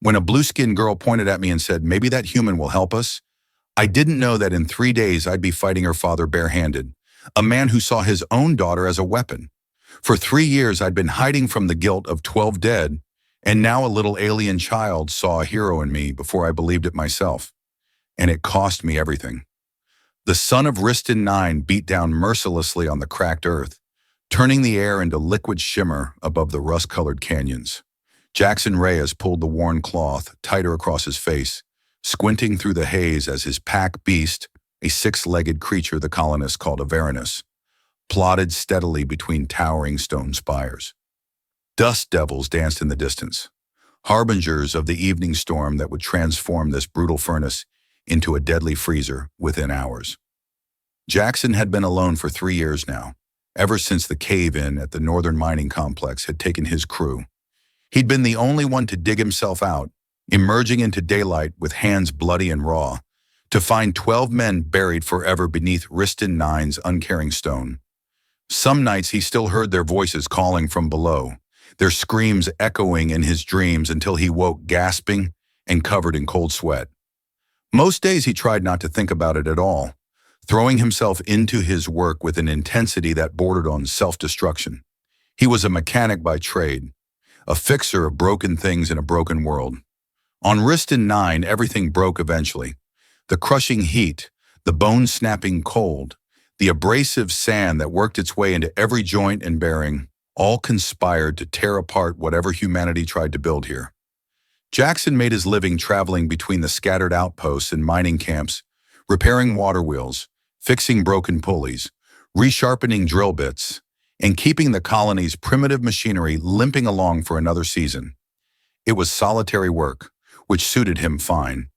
When a blue-skinned girl pointed at me and said, "Maybe that human will help us," I didn't know that in 3 days I'd be fighting her father barehanded, a man who saw his own daughter as a weapon. For 3 years I'd been hiding from the guilt of 12 dead, and now a little alien child saw a hero in me before I believed it myself. And it cost me everything. The sun of Riston 9 beat down mercilessly on the cracked earth, turning the air into liquid shimmer above the rust-colored canyons. Jackson Reyes pulled the worn cloth tighter across his face, squinting through the haze as his pack beast, a six-legged creature the colonists called a Varanus, plodded steadily between towering stone spires. Dust devils danced in the distance, harbingers of the evening storm that would transform this brutal furnace into a deadly freezer within hours. Jackson had been alone for 3 years now, ever since the cave-in at the northern mining complex had taken his crew. He'd been the only one to dig himself out, emerging into daylight with hands bloody and raw, to find 12 men buried forever beneath Riston 9's uncaring stone. Some nights he still heard their voices calling from below, their screams echoing in his dreams until he woke gasping and covered in cold sweat. Most days he tried not to think about it at all, throwing himself into his work with an intensity that bordered on self-destruction. He was a mechanic by trade, a fixer of broken things in a broken world. On Riston 9, everything broke eventually. The crushing heat, the bone-snapping cold, the abrasive sand that worked its way into every joint and bearing, all conspired to tear apart whatever humanity tried to build here. Jackson made his living traveling between the scattered outposts and mining camps, repairing water wheels, fixing broken pulleys, resharpening drill bits, and keeping the colony's primitive machinery limping along for another season. It was solitary work, which suited him fine.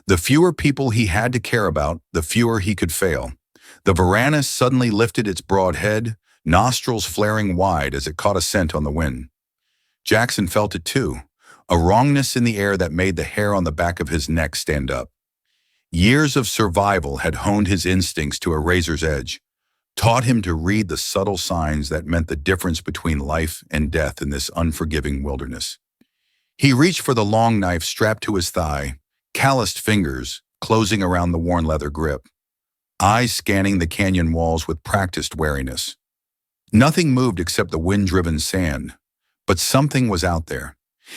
The fewer people he had to care about, the fewer he could fail. The Varanus suddenly lifted its broad head, nostrils flaring wide as it caught a scent on the wind. Jackson felt it too, a wrongness in the air that made the hair on the back of his neck stand up. Years of survival had honed his instincts to a razor's edge, taught him to read the subtle signs that meant the difference between life and death in this unforgiving wilderness. He reached for the long knife strapped to his thigh, calloused fingers closing around the worn leather grip, eyes scanning the canyon walls with practiced wariness. Nothing moved except the wind-driven sand, but something was out there.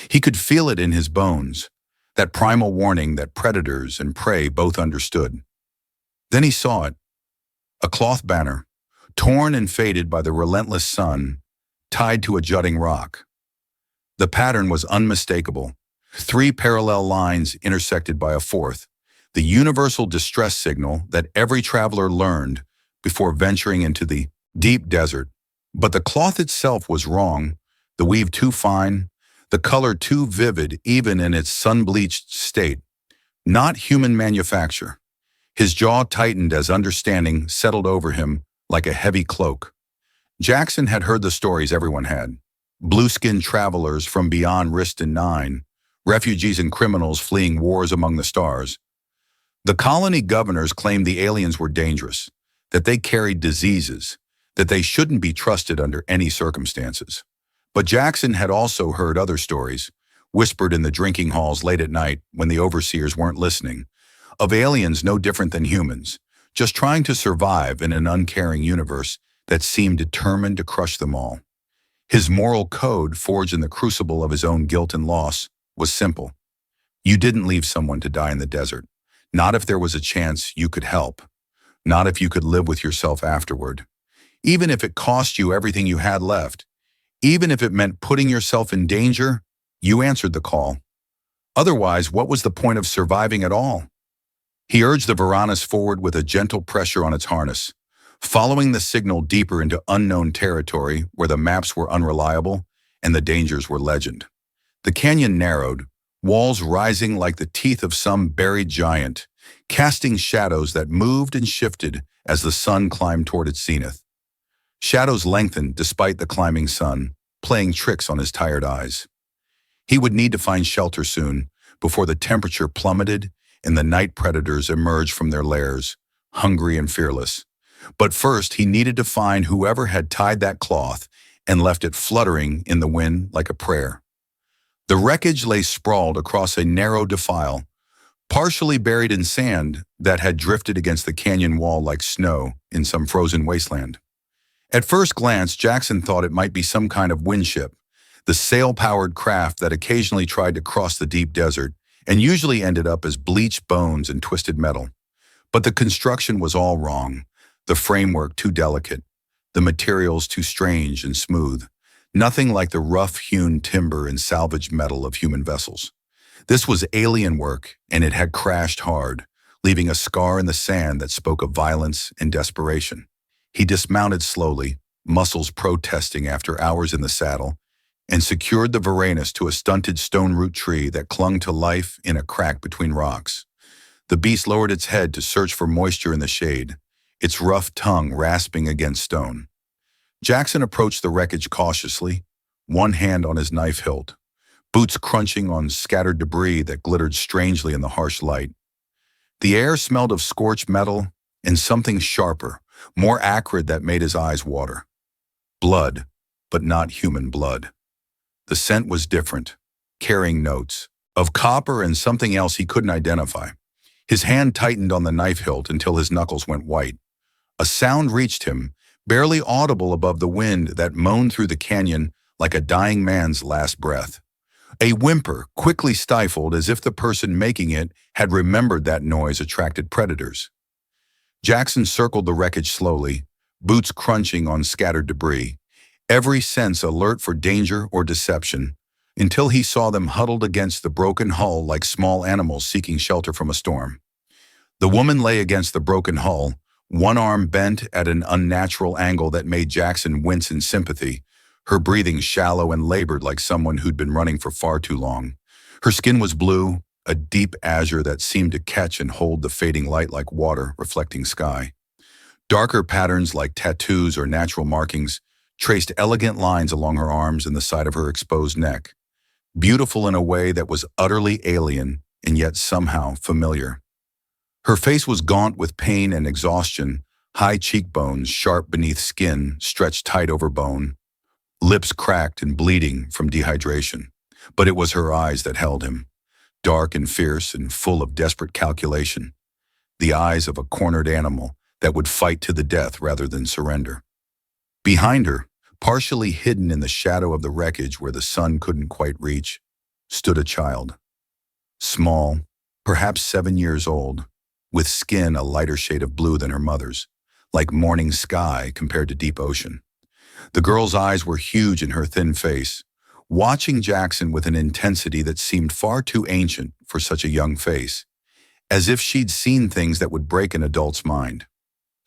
He could feel it in his bones, that primal warning that predators and prey both understood. Then he saw it, a cloth banner, torn and faded by the relentless sun, tied to a jutting rock. The pattern was unmistakable, 3 parallel lines intersected by a fourth, the universal distress signal that every traveler learned before venturing into the deep desert. But the cloth itself was wrong, the weave too fine, the color too vivid even in its sun-bleached state. Not human manufacture. His jaw tightened as understanding settled over him like a heavy cloak. Jackson had heard the stories everyone had. Blue-skinned travelers from beyond Riston 9, refugees and criminals fleeing wars among the stars. The colony governors claimed the aliens were dangerous, that they carried diseases, that they shouldn't be trusted under any circumstances. But Jackson had also heard other stories, whispered in the drinking halls late at night when the overseers weren't listening, of aliens no different than humans, just trying to survive in an uncaring universe that seemed determined to crush them all. His moral code, forged in the crucible of his own guilt and loss, was simple. You didn't leave someone to die in the desert, not if there was a chance you could help, not if you could live with yourself afterward. Even if it cost you everything you had left, even if it meant putting yourself in danger, you answered the call. Otherwise, what was the point of surviving at all? He urged the Varanus forward with a gentle pressure on its harness, following the signal deeper into unknown territory where the maps were unreliable and the dangers were legend. The canyon narrowed, walls rising like the teeth of some buried giant, casting shadows that moved and shifted as the sun climbed toward its zenith. Shadows lengthened despite the climbing sun, playing tricks on his tired eyes. He would need to find shelter soon, before the temperature plummeted and the night predators emerged from their lairs, hungry and fearless. But first, he needed to find whoever had tied that cloth and left it fluttering in the wind like a prayer. The wreckage lay sprawled across a narrow defile, partially buried in sand that had drifted against the canyon wall like snow in some frozen wasteland. At first glance, Jackson thought it might be some kind of windship, the sail-powered craft that occasionally tried to cross the deep desert and usually ended up as bleached bones and twisted metal. But the construction was all wrong, the framework too delicate, the materials too strange and smooth, nothing like the rough-hewn timber and salvaged metal of human vessels. This was alien work, and it had crashed hard, leaving a scar in the sand that spoke of violence and desperation. He dismounted slowly, muscles protesting after hours in the saddle, and secured the Varanus to a stunted stone root tree that clung to life in a crack between rocks. The beast lowered its head to search for moisture in the shade, its rough tongue rasping against stone. Jackson approached the wreckage cautiously, one hand on his knife hilt, boots crunching on scattered debris that glittered strangely in the harsh light. The air smelled of scorched metal and something sharper, more acrid that made his eyes water. Blood, but not human blood. The scent was different, carrying notes of copper and something else he couldn't identify. His hand tightened on the knife hilt until his knuckles went white. A sound reached him, barely audible above the wind that moaned through the canyon like a dying man's last breath. A whimper, quickly stifled as if the person making it had remembered that noise attracted predators. Jackson circled the wreckage slowly, boots crunching on scattered debris, every sense alert for danger or deception, until he saw them huddled against the broken hull like small animals seeking shelter from a storm. The woman lay against the broken hull, one arm bent at an unnatural angle that made Jackson wince in sympathy, her breathing shallow and labored like someone who'd been running for far too long. Her skin was blue, a deep azure that seemed to catch and hold the fading light like water reflecting sky. Darker patterns like tattoos or natural markings traced elegant lines along her arms and the side of her exposed neck, beautiful in a way that was utterly alien and yet somehow familiar. Her face was gaunt with pain and exhaustion, high cheekbones sharp beneath skin stretched tight over bone, lips cracked and bleeding from dehydration. But it was her eyes that held him, dark and fierce and full of desperate calculation, the eyes of a cornered animal that would fight to the death rather than surrender. Behind her, partially hidden in the shadow of the wreckage where the sun couldn't quite reach, stood a child. Small, perhaps 7 years old, with skin a lighter shade of blue than her mother's, like morning sky compared to deep ocean. The girl's eyes were huge in her thin face, watching Jackson with an intensity that seemed far too ancient for such a young face, as if she'd seen things that would break an adult's mind.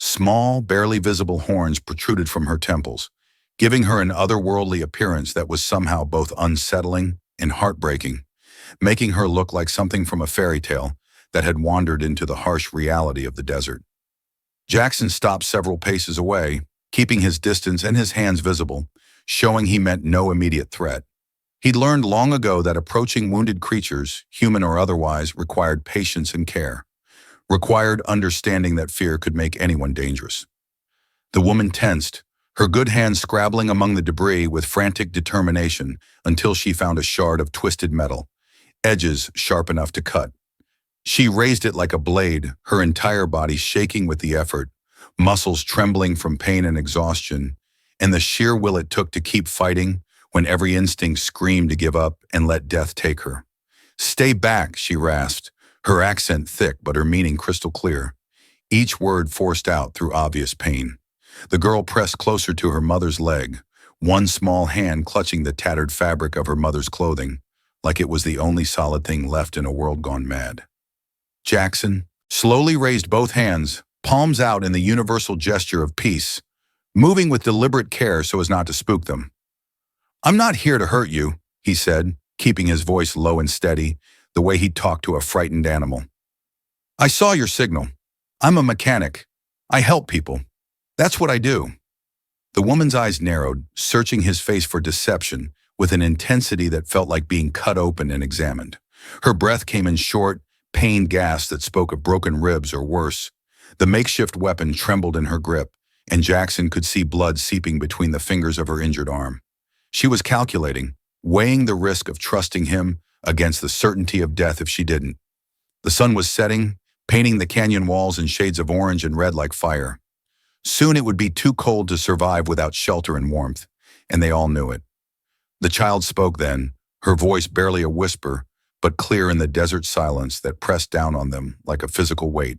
Small, barely visible horns protruded from her temples, giving her an otherworldly appearance that was somehow both unsettling and heartbreaking, making her look like something from a fairy tale that had wandered into the harsh reality of the desert. Jackson stopped several paces away, keeping his distance and his hands visible, showing he meant no immediate threat. He'd learned long ago that approaching wounded creatures, human or otherwise, required patience and care, required understanding that fear could make anyone dangerous. The woman tensed, her good hand scrabbling among the debris with frantic determination until she found a shard of twisted metal, edges sharp enough to cut. She raised it like a blade, her entire body shaking with the effort, muscles trembling from pain and exhaustion, and the sheer will it took to keep fighting when every instinct screamed to give up and let death take her. "Stay back," she rasped, her accent thick but her meaning crystal clear, each word forced out through obvious pain. The girl pressed closer to her mother's leg, one small hand clutching the tattered fabric of her mother's clothing, like it was the only solid thing left in a world gone mad. Jackson slowly raised both hands, palms out in the universal gesture of peace, moving with deliberate care so as not to spook them. "I'm not here to hurt you," he said, keeping his voice low and steady, the way he'd talk to a frightened animal. "I saw your signal. I'm a mechanic. I help people. That's what I do." The woman's eyes narrowed, searching his face for deception with an intensity that felt like being cut open and examined. Her breath came in short, pained gasps that spoke of broken ribs or worse. The makeshift weapon trembled in her grip, and Jackson could see blood seeping between the fingers of her injured arm. She was calculating, weighing the risk of trusting him against the certainty of death if she didn't. The sun was setting, painting the canyon walls in shades of orange and red like fire. Soon it would be too cold to survive without shelter and warmth, and they all knew it. The child spoke then, her voice barely a whisper, but clear in the desert silence that pressed down on them like a physical weight.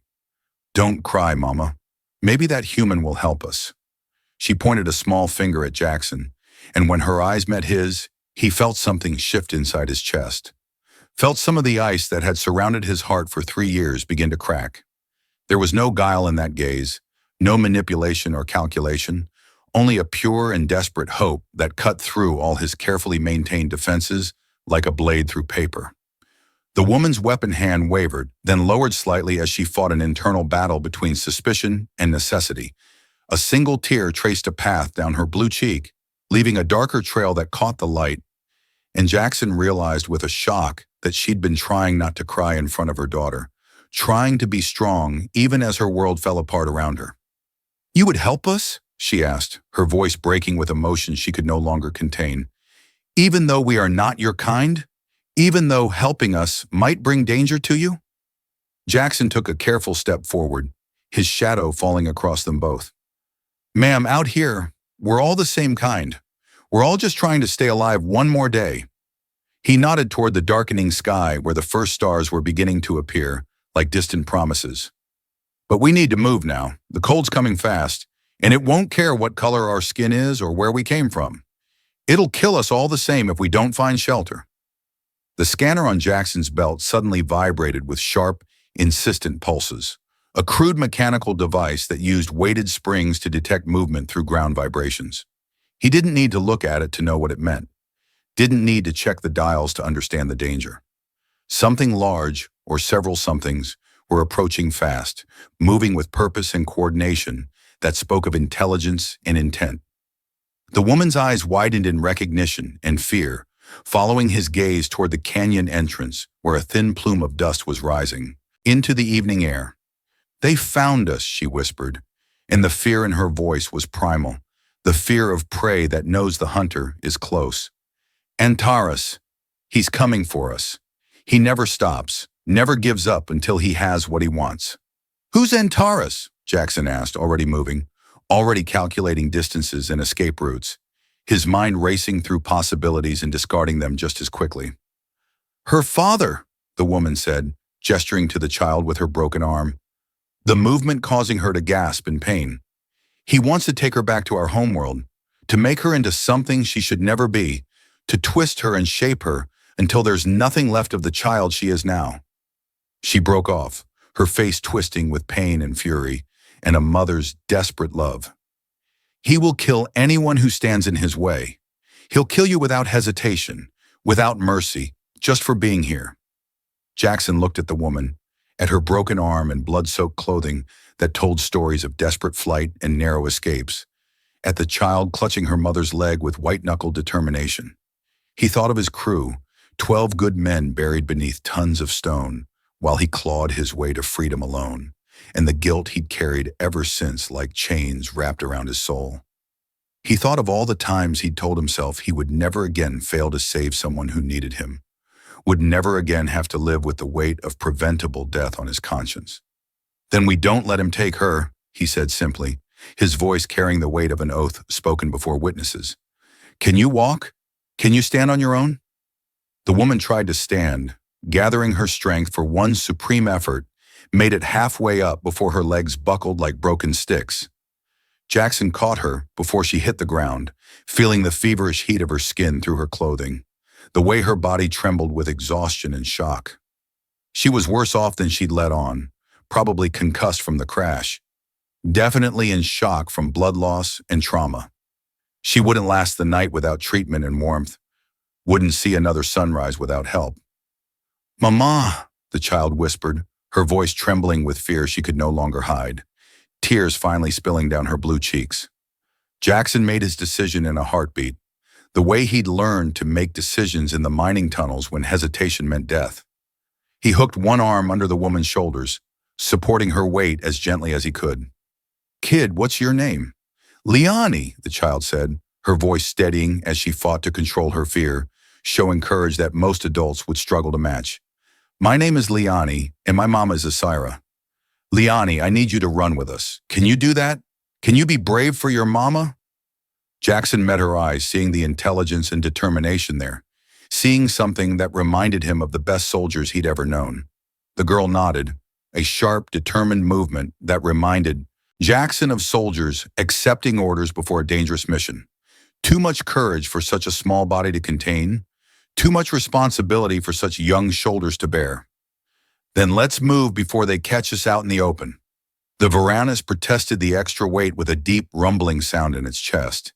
"Don't cry, Mama. Maybe that human will help us." She pointed a small finger at Jackson, and when her eyes met his, he felt something shift inside his chest. Felt some of the ice that had surrounded his heart for 3 years begin to crack. There was no guile in that gaze, no manipulation or calculation, only a pure and desperate hope that cut through all his carefully maintained defenses like a blade through paper. The woman's weapon hand wavered, then lowered slightly as she fought an internal battle between suspicion and necessity. A single tear traced a path down her blue cheek, leaving a darker trail that caught the light, and Jackson realized with a shock that she'd been trying not to cry in front of her daughter, trying to be strong even as her world fell apart around her. "You would help us?" she asked, her voice breaking with emotion she could no longer contain. "Even though we are not your kind? Even though helping us might bring danger to you?" Jackson took a careful step forward, his shadow falling across them both. "Ma'am, out here, we're all the same kind. We're all just trying to stay alive one more day." He nodded toward the darkening sky where the first stars were beginning to appear, like distant promises. "But we need to move now. The cold's coming fast, and it won't care what color our skin is or where we came from. It'll kill us all the same if we don't find shelter." The scanner on Jackson's belt suddenly vibrated with sharp, insistent pulses, a crude mechanical device that used weighted springs to detect movement through ground vibrations. He didn't need to look at it to know what it meant, didn't need to check the dials to understand the danger. Something large, or several somethings, were approaching fast, moving with purpose and coordination that spoke of intelligence and intent. The woman's eyes widened in recognition and fear, following his gaze toward the canyon entrance where a thin plume of dust was rising into the evening air. "They found us," she whispered, and the fear in her voice was primal, the fear of prey that knows the hunter is close. "Antaras, he's coming for us. He never stops, never gives up until he has what he wants." "Who's Antaras?" Jackson asked, already moving, already calculating distances and escape routes, his mind racing through possibilities and discarding them just as quickly. "Her father," the woman said, gesturing to the child with her broken arm, the movement causing her to gasp in pain. "He wants to take her back to our homeworld, to make her into something she should never be, to twist her and shape her until there's nothing left of the child she is now." She broke off, her face twisting with pain and fury, and a mother's desperate love. "He will kill anyone who stands in his way. He'll kill you without hesitation, without mercy, just for being here." Jackson looked at the woman, at her broken arm and blood-soaked clothing that told stories of desperate flight and narrow escapes, at the child clutching her mother's leg with white-knuckled determination. He thought of his crew, 12 good men buried beneath tons of stone, while he clawed his way to freedom alone, and the guilt he'd carried ever since like chains wrapped around his soul. He thought of all the times he'd told himself he would never again fail to save someone who needed him, would never again have to live with the weight of preventable death on his conscience. "Then we don't let him take her," he said simply, his voice carrying the weight of an oath spoken before witnesses. "Can you walk? Can you stand on your own?" The woman tried to stand, gathering her strength for one supreme effort, made it halfway up before her legs buckled like broken sticks. Jackson caught her before she hit the ground, feeling the feverish heat of her skin through her clothing, the way her body trembled with exhaustion and shock. She was worse off than she'd let on, probably concussed from the crash, definitely in shock from blood loss and trauma. She wouldn't last the night without treatment and warmth, wouldn't see another sunrise without help. "Mama," the child whispered, her voice trembling with fear she could no longer hide, tears finally spilling down her blue cheeks. Jackson made his decision in a heartbeat, the way he'd learned to make decisions in the mining tunnels when hesitation meant death. He hooked one arm under the woman's shoulders, supporting her weight as gently as he could. "Kid, what's your name?" "Liani," the child said, her voice steadying as she fought to control her fear, showing courage that most adults would struggle to match. My name is Liani, and my mama is Asaira. Liani, I need you to run with us. Can you do that? Can you be brave for your mama? Jackson met her eyes, seeing the intelligence and determination there, seeing something that reminded him of the best soldiers he'd ever known. The girl nodded, a sharp, determined movement that reminded Jackson of soldiers accepting orders before a dangerous mission. Too much courage for such a small body to contain, too much responsibility for such young shoulders to bear. Then let's move before they catch us out in the open. The Varanus protested the extra weight with a deep rumbling sound in its chest,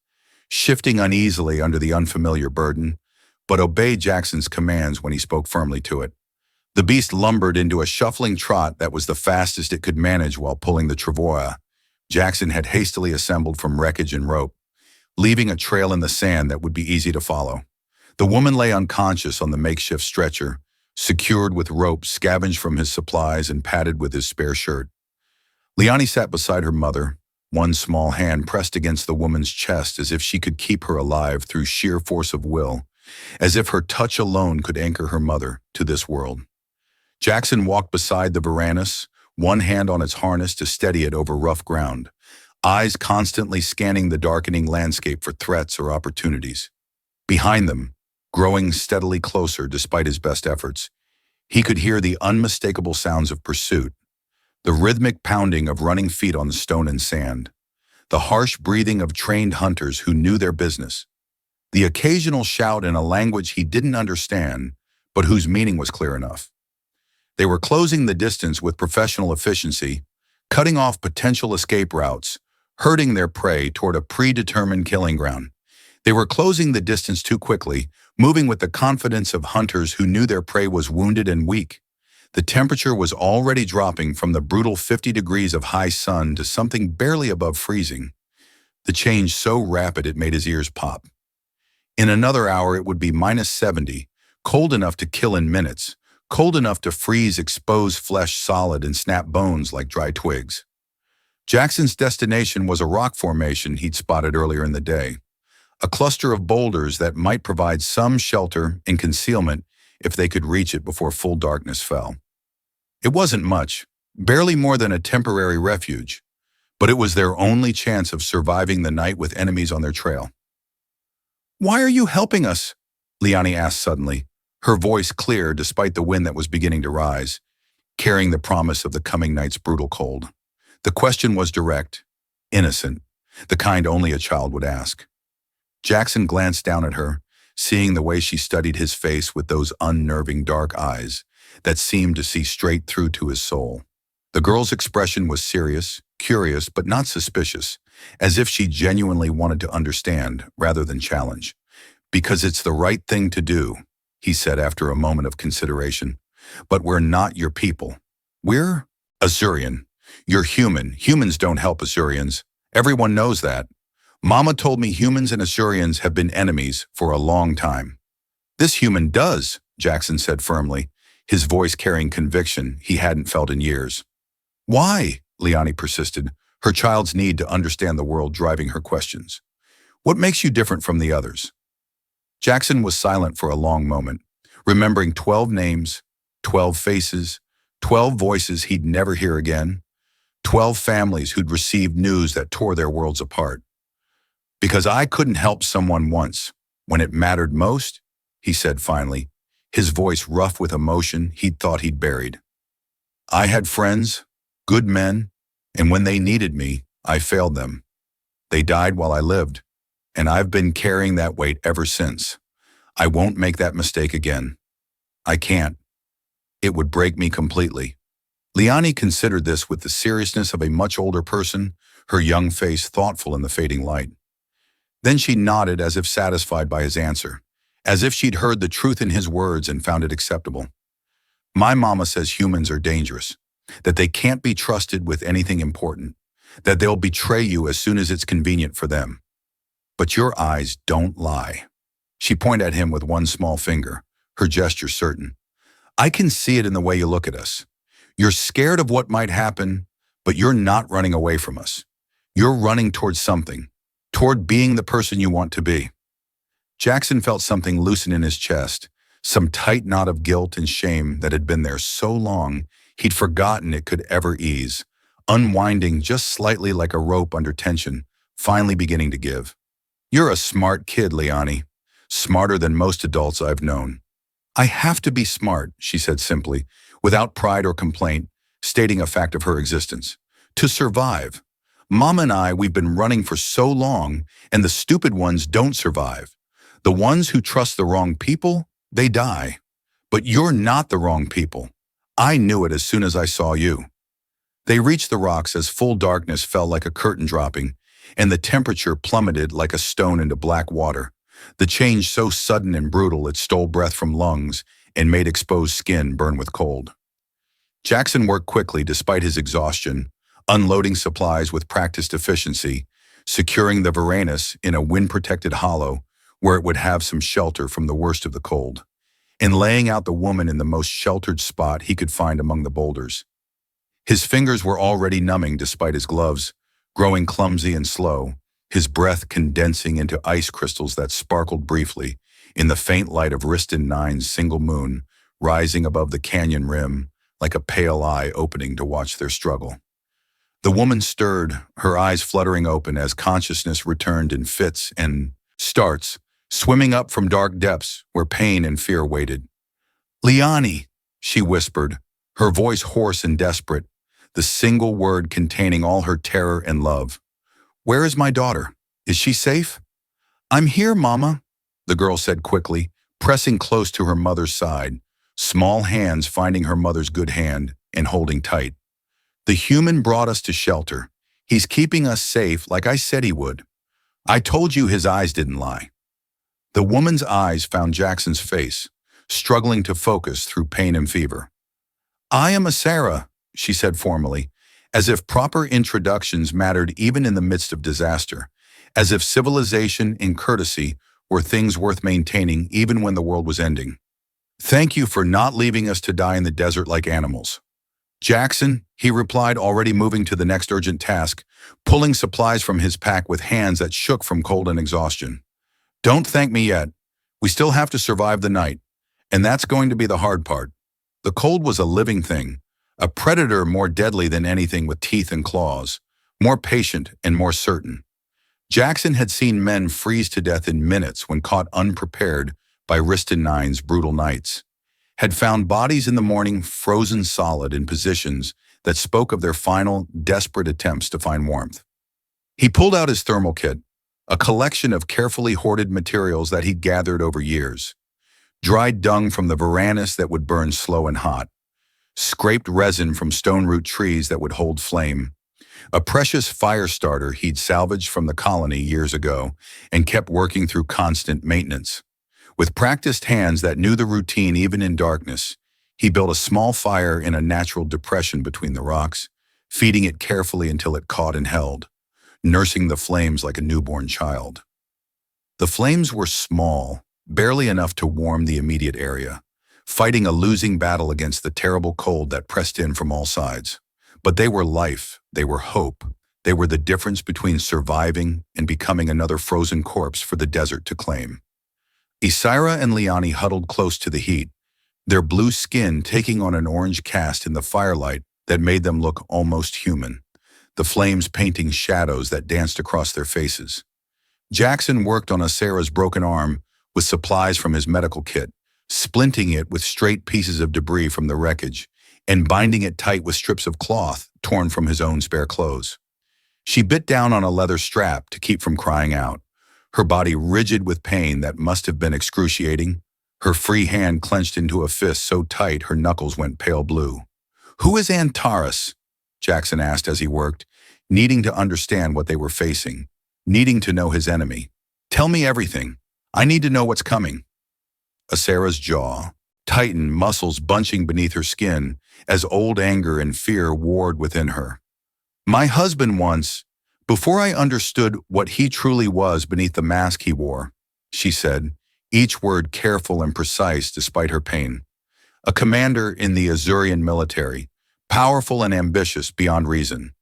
shifting uneasily under the unfamiliar burden, but obeyed Jackson's commands when he spoke firmly to it. The beast lumbered into a shuffling trot that was the fastest it could manage while pulling the travois Jackson had hastily assembled from wreckage and rope, leaving a trail in the sand that would be easy to follow. The woman lay unconscious on the makeshift stretcher, secured with rope scavenged from his supplies and padded with his spare shirt. Liani sat beside her mother, one small hand pressed against the woman's chest as if she could keep her alive through sheer force of will, as if her touch alone could anchor her mother to this world. Jackson walked beside the Varanus, one hand on its harness to steady it over rough ground, eyes constantly scanning the darkening landscape for threats or opportunities. Behind them, growing steadily closer despite his best efforts, he could hear the unmistakable sounds of pursuit, the rhythmic pounding of running feet on stone and sand, the harsh breathing of trained hunters who knew their business, the occasional shout in a language he didn't understand, but whose meaning was clear enough. They were closing the distance with professional efficiency, cutting off potential escape routes, herding their prey toward a predetermined killing ground. They were closing the distance too quickly, moving with the confidence of hunters who knew their prey was wounded and weak. The temperature was already dropping from the brutal 50 degrees of high sun to something barely above freezing, the change so rapid it made his ears pop. In another hour it would be -70, cold enough to kill in minutes, cold enough to freeze exposed flesh solid and snap bones like dry twigs. Jackson's destination was a rock formation he'd spotted earlier in the day, a cluster of boulders that might provide some shelter and concealment if they could reach it before full darkness fell. It wasn't much, barely more than a temporary refuge, but it was their only chance of surviving the night with enemies on their trail. "Why are you helping us?" Liani asked suddenly, her voice clear despite the wind that was beginning to rise, carrying the promise of the coming night's brutal cold. The question was direct, innocent, the kind only a child would ask. Jackson glanced down at her, seeing the way she studied his face with those unnerving dark eyes that seemed to see straight through to his soul. The girl's expression was serious, curious, but not suspicious, as if she genuinely wanted to understand rather than challenge. "Because it's the right thing to do," he said after a moment of consideration. "But we're not your people. We're Azurian. You're human. Humans don't help Azurians. Everyone knows that. Mama told me humans and Azurians have been enemies for a long time." "This human does," Jackson said firmly, his voice carrying conviction he hadn't felt in years. "Why?" Liani persisted, her child's need to understand the world driving her questions. "What makes you different from the others?" Jackson was silent for a long moment, remembering 12 names, 12 faces, 12 voices he'd never hear again, 12 families who'd received news that tore their worlds apart. "Because I couldn't help someone once, when it mattered most," he said finally, his voice rough with emotion he'd thought he'd buried. "I had friends, good men, and when they needed me, I failed them. They died while I lived, and I've been carrying that weight ever since. I won't make that mistake again. I can't. It would break me completely." Liani considered this with the seriousness of a much older person, her young face thoughtful in the fading light. Then she nodded as if satisfied by his answer, as if she'd heard the truth in his words and found it acceptable. "My mama says humans are dangerous, that they can't be trusted with anything important, that they'll betray you as soon as it's convenient for them. But your eyes don't lie." She pointed at him with one small finger, her gesture certain. "I can see it in the way you look at us. You're scared of what might happen, but you're not running away from us. You're running towards something, toward being the person you want to be." Jackson felt something loosen in his chest, some tight knot of guilt and shame that had been there so long he'd forgotten it could ever ease, unwinding just slightly like a rope under tension, finally beginning to give. "You're a smart kid, Liani. Smarter than most adults I've known." "I have to be smart," she said simply, without pride or complaint, stating a fact of her existence. "To survive. Mom and we've been running for so long, and the stupid ones don't survive. The ones who trust the wrong people, they die. But you're not the wrong people. I knew it as soon as I saw you." They reached the rocks as full darkness fell like a curtain dropping, and the temperature plummeted like a stone into black water, the change so sudden and brutal it stole breath from lungs and made exposed skin burn with cold. Jackson worked quickly despite his exhaustion, unloading supplies with practiced efficiency, securing the Varanus in a wind-protected hollow where it would have some shelter from the worst of the cold, and laying out the woman in the most sheltered spot he could find among the boulders. His fingers were already numbing despite his gloves, growing clumsy and slow, his breath condensing into ice crystals that sparkled briefly in the faint light of Riston Nine's single moon rising above the canyon rim like a pale eye opening to watch their struggle. The woman stirred, her eyes fluttering open as consciousness returned in fits and starts, swimming up from dark depths where pain and fear waited. "Liani," she whispered, her voice hoarse and desperate, the single word containing all her terror and love. "Where is my daughter? Is she safe?" "I'm here, Mama," the girl said quickly, pressing close to her mother's side, small hands finding her mother's good hand and holding tight. "The human brought us to shelter. He's keeping us safe like I said he would. I told you his eyes didn't lie." The woman's eyes found Jackson's face, struggling to focus through pain and fever. "I am Asaira," she said formally, as if proper introductions mattered even in the midst of disaster, as if civilization and courtesy were things worth maintaining even when the world was ending. "Thank you for not leaving us to die in the desert like animals." "Jackson," he replied, already moving to the next urgent task, pulling supplies from his pack with hands that shook from cold and exhaustion. "Don't thank me yet. We still have to survive the night, and that's going to be the hard part." The cold was a living thing, a predator more deadly than anything with teeth and claws, more patient and more certain. Jackson had seen men freeze to death in minutes when caught unprepared by Riston Nine's brutal nights, had found bodies in the morning frozen solid in positions that spoke of their final, desperate attempts to find warmth. He pulled out his thermal kit, a collection of carefully hoarded materials that he'd gathered over years. Dried dung from the Varanus that would burn slow and hot, scraped resin from stone root trees that would hold flame, a precious fire starter he'd salvaged from the colony years ago and kept working through constant maintenance. With practiced hands that knew the routine even in darkness, he built a small fire in a natural depression between the rocks, feeding it carefully until it caught and held, nursing the flames like a newborn child. The flames were small, barely enough to warm the immediate area, fighting a losing battle against the terrible cold that pressed in from all sides. But they were life, they were hope, they were the difference between surviving and becoming another frozen corpse for the desert to claim. Asaira and Liani huddled close to the heat, their blue skin taking on an orange cast in the firelight that made them look almost human, the flames painting shadows that danced across their faces. Jackson worked on Asaira's broken arm with supplies from his medical kit, splinting it with straight pieces of debris from the wreckage, and binding it tight with strips of cloth torn from his own spare clothes. She bit down on a leather strap to keep from crying out, her body rigid with pain that must have been excruciating, her free hand clenched into a fist so tight her knuckles went pale blue. "Who is Antaras?" Jackson asked as he worked, needing to understand what they were facing, needing to know his enemy. "Tell me everything. I need to know what's coming." Asaira's jaw tightened, muscles bunching beneath her skin as old anger and fear warred within her. "My husband once, before I understood what he truly was beneath the mask he wore," she said, each word careful and precise despite her pain. "A commander in the Azurian military, powerful and ambitious beyond reason,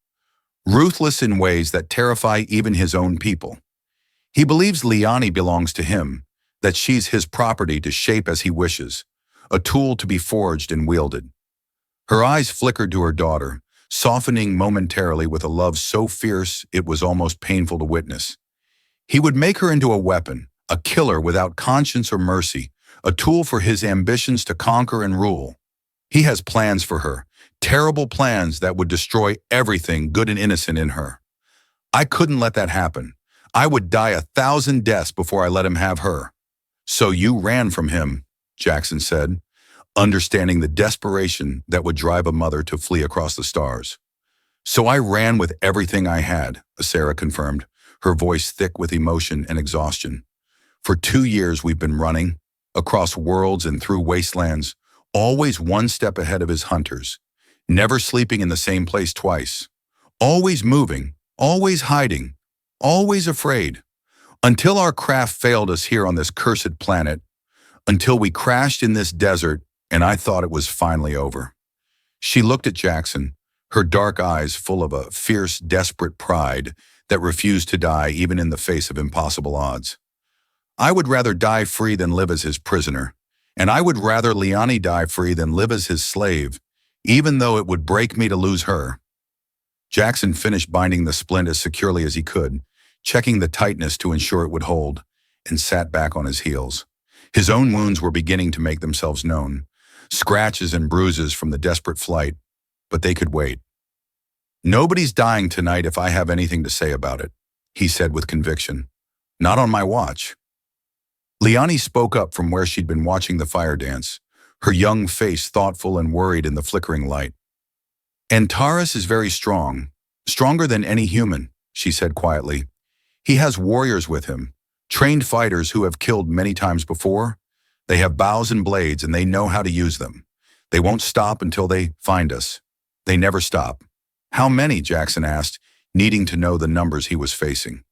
ruthless in ways that terrify even his own people. He believes Liani belongs to him, that she's his property to shape as he wishes, a tool to be forged and wielded. Her eyes flickered to her daughter, softening momentarily with a love so fierce it was almost painful to witness. He would make her into a weapon, a killer without conscience or mercy, a tool for his ambitions to conquer and rule. He has plans for her, terrible plans that would destroy everything good and innocent in her. I couldn't let that happen. I would die 1,000 deaths before I let him have her. So you ran from him, Jackson said, understanding the desperation that would drive a mother to flee across the stars. So I ran with everything I had, Asaira confirmed, her voice thick with emotion and exhaustion. For 2 years we've been running, across worlds and through wastelands, always one step ahead of his hunters, never sleeping in the same place twice, always moving, always hiding, always afraid, until our craft failed us here on this cursed planet, until we crashed in this desert and I thought it was finally over. She looked at Jackson, her dark eyes full of a fierce, desperate pride that refused to die even in the face of impossible odds. I would rather die free than live as his prisoner, and I would rather Liani die free than live as his slave, even though it would break me to lose her. Jackson finished binding the splint as securely as he could, checking the tightness to ensure it would hold, and sat back on his heels. His own wounds were beginning to make themselves known, scratches and bruises from the desperate flight, but they could wait. Nobody's dying tonight if I have anything to say about it, he said with conviction. Not on my watch. Liani spoke up from where she'd been watching the fire dance, her young face thoughtful and worried in the flickering light. Antaras is very strong, stronger than any human, she said quietly. He has warriors with him, trained fighters who have killed many times before. They have bows and blades and they know how to use them. They won't stop until they find us. They never stop. How many? Jackson asked, needing to know the numbers he was facing.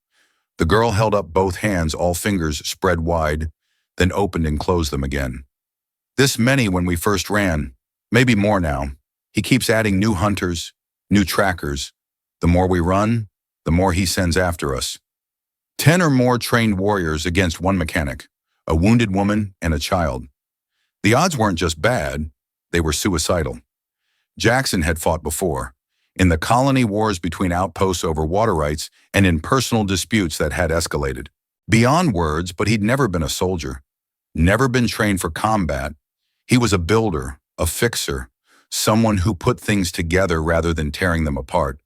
The girl held up both hands, all fingers spread wide, then opened and closed them again. This many when we first ran, maybe more now. He keeps adding new hunters, new trackers. The more we run, the more he sends after us. 10 or more trained warriors against one mechanic, a wounded woman and a child. The odds weren't just bad, they were suicidal. Jackson had fought before, in the colony wars between outposts over water rights and in personal disputes that had escalated. Beyond words, but he'd never been a soldier, never been trained for combat. He was a builder, a fixer, someone who put things together rather than tearing them apart,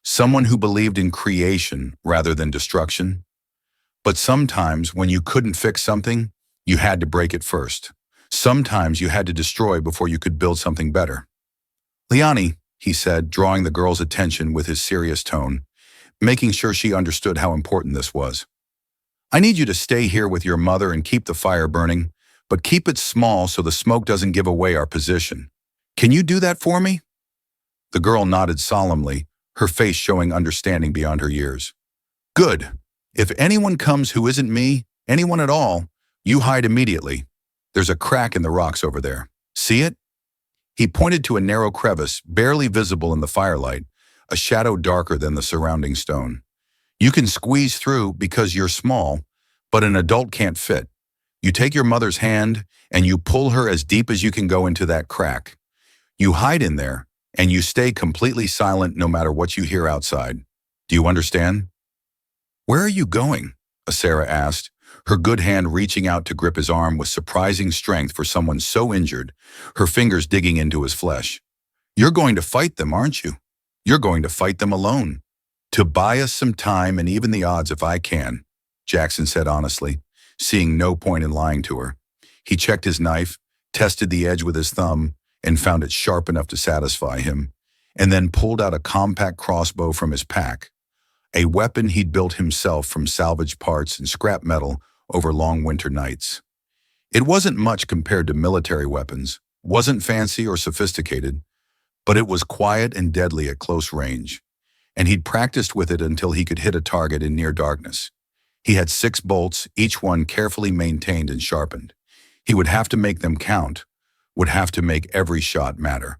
someone who believed in creation rather than destruction. But sometimes when you couldn't fix something, you had to break it first. Sometimes you had to destroy before you could build something better. Liani, he said, drawing the girl's attention with his serious tone, making sure she understood how important this was. I need you to stay here with your mother and keep the fire burning, but keep it small so the smoke doesn't give away our position. Can you do that for me? The girl nodded solemnly, her face showing understanding beyond her years. Good. If anyone comes who isn't me, anyone at all, you hide immediately. There's a crack in the rocks over there. See it? He pointed to a narrow crevice, barely visible in the firelight, a shadow darker than the surrounding stone. You can squeeze through because you're small, but an adult can't fit. You take your mother's hand and you pull her as deep as you can go into that crack. You hide in there and you stay completely silent no matter what you hear outside. Do you understand? Where are you going? Asaira asked, her good hand reaching out to grip his arm with surprising strength for someone so injured, her fingers digging into his flesh. You're going to fight them, aren't you? You're going to fight them alone. To buy us some time and even the odds if I can, Jackson said honestly, seeing no point in lying to her. He checked his knife, tested the edge with his thumb, and found it sharp enough to satisfy him, and then pulled out a compact crossbow from his pack, a weapon he'd built himself from salvaged parts and scrap metal over long winter nights. It wasn't much compared to military weapons, wasn't fancy or sophisticated, but it was quiet and deadly at close range, and he'd practiced with it until he could hit a target in near darkness. He had 6 bolts, each one carefully maintained and sharpened. He would have to make them count, would have to make every shot matter.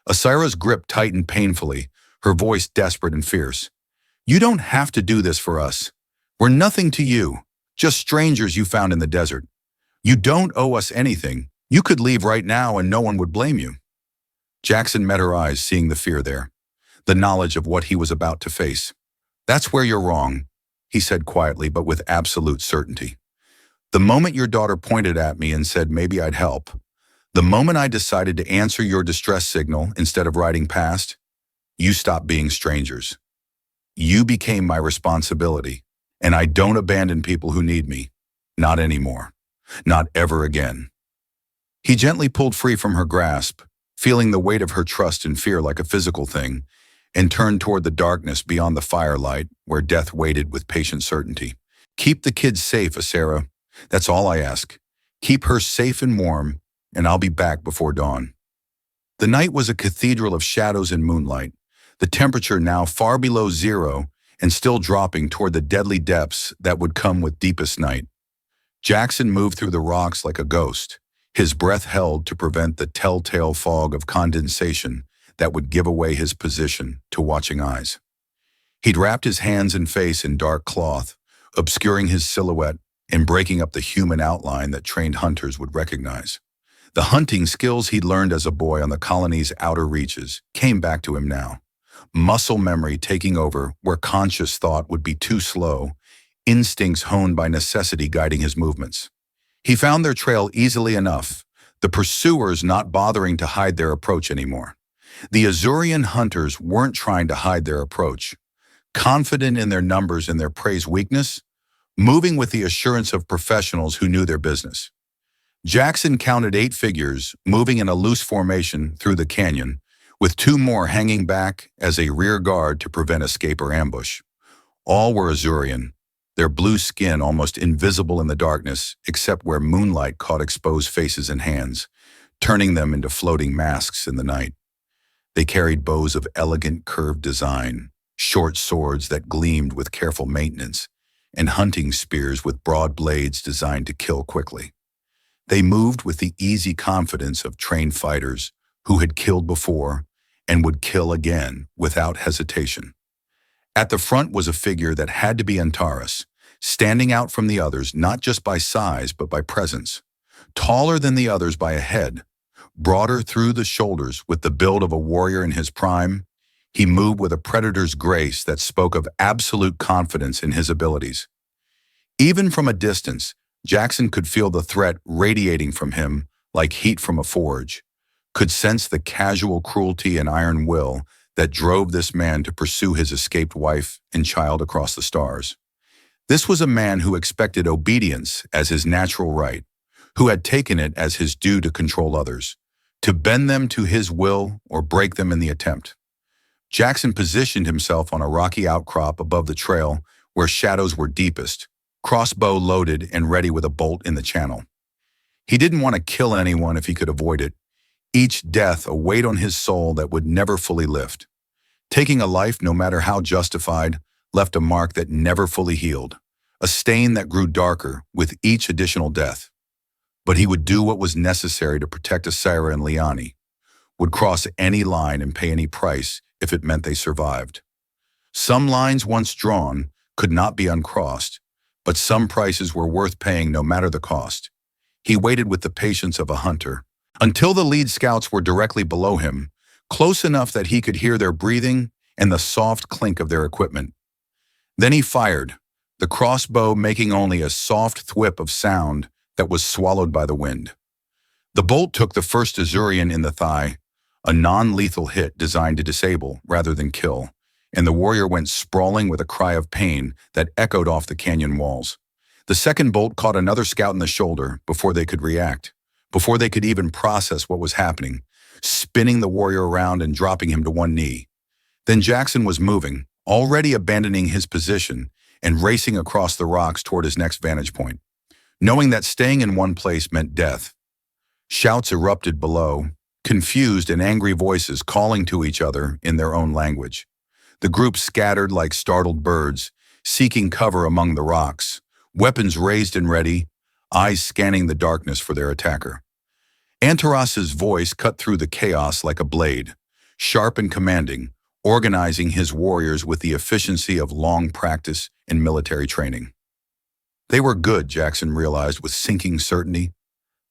Asaira's grip tightened painfully, her voice desperate and fierce. You don't have to do this for us. We're nothing to you. Just strangers you found in the desert. You don't owe us anything. You could leave right now and no one would blame you." Jackson met her eyes, seeing the fear there, the knowledge of what he was about to face. "That's where you're wrong," he said quietly but with absolute certainty. "The moment your daughter pointed at me and said maybe I'd help, the moment I decided to answer your distress signal instead of riding past, you stopped being strangers. You became my responsibility, and I don't abandon people who need me. Not anymore. Not ever again." He gently pulled free from her grasp, feeling the weight of her trust and fear like a physical thing, and turned toward the darkness beyond the firelight where death waited with patient certainty. "Keep the kids safe, Asaira. That's all I ask. Keep her safe and warm, and I'll be back before dawn." The night was a cathedral of shadows and moonlight, the temperature now far below zero and still dropping toward the deadly depths that would come with deepest night. Jackson moved through the rocks like a ghost, his breath held to prevent the telltale fog of condensation that would give away his position to watching eyes. He'd wrapped his hands and face in dark cloth, obscuring his silhouette and breaking up the human outline that trained hunters would recognize. The hunting skills he'd learned as a boy on the colony's outer reaches came back to him now, muscle memory taking over where conscious thought would be too slow, instincts honed by necessity guiding his movements. He found their trail easily enough, the pursuers not bothering to hide their approach anymore. The Azurian hunters weren't trying to hide their approach. Confident in their numbers and their prey's weakness, moving with the assurance of professionals who knew their business. Jackson counted 8 figures moving in a loose formation through the canyon, with 2 more hanging back as a rear guard to prevent escape or ambush. All were Azurian, their blue skin almost invisible in the darkness except where moonlight caught exposed faces and hands, turning them into floating masks in the night. They carried bows of elegant curved design, short swords that gleamed with careful maintenance, and hunting spears with broad blades designed to kill quickly. They moved with the easy confidence of trained fighters who had killed before and would kill again without hesitation. At the front was a figure that had to be Antaras, standing out from the others not just by size but by presence. Taller than the others by a head, broader through the shoulders with the build of a warrior in his prime, he moved with a predator's grace that spoke of absolute confidence in his abilities. Even from a distance, Jackson could feel the threat radiating from him like heat from a forge, could sense the casual cruelty and iron will that drove this man to pursue his escaped wife and child across the stars. This was a man who expected obedience as his natural right, who had taken it as his due to control others, to bend them to his will or break them in the attempt. Jackson positioned himself on a rocky outcrop above the trail where shadows were deepest, crossbow loaded and ready with a bolt in the channel. He didn't want to kill anyone if he could avoid it, each death a weight on his soul that would never fully lift. Taking a life, no matter how justified, left a mark that never fully healed, a stain that grew darker with each additional death. But he would do what was necessary to protect Asaira and Liani, would cross any line and pay any price if it meant they survived. Some lines once drawn could not be uncrossed, but some prices were worth paying no matter the cost. He waited with the patience of a hunter, until the lead scouts were directly below him, close enough that he could hear their breathing and the soft clink of their equipment. Then he fired, the crossbow making only a soft thwip of sound that was swallowed by the wind. The bolt took the first Azurian in the thigh, a non-lethal hit designed to disable rather than kill, and the warrior went sprawling with a cry of pain that echoed off the canyon walls. The second bolt caught another scout in the shoulder before they could react, before they could even process what was happening, spinning the warrior around and dropping him to one knee. Then Jackson was moving, already abandoning his position and racing across the rocks toward his next vantage point, knowing that staying in one place meant death. Shouts erupted below, confused and angry voices calling to each other in their own language. The group scattered like startled birds, seeking cover among the rocks, weapons raised and ready, eyes scanning the darkness for their attacker. Antaras's voice cut through the chaos like a blade, sharp and commanding, organizing his warriors with the efficiency of long practice and military training. They were good, Jackson realized with sinking certainty.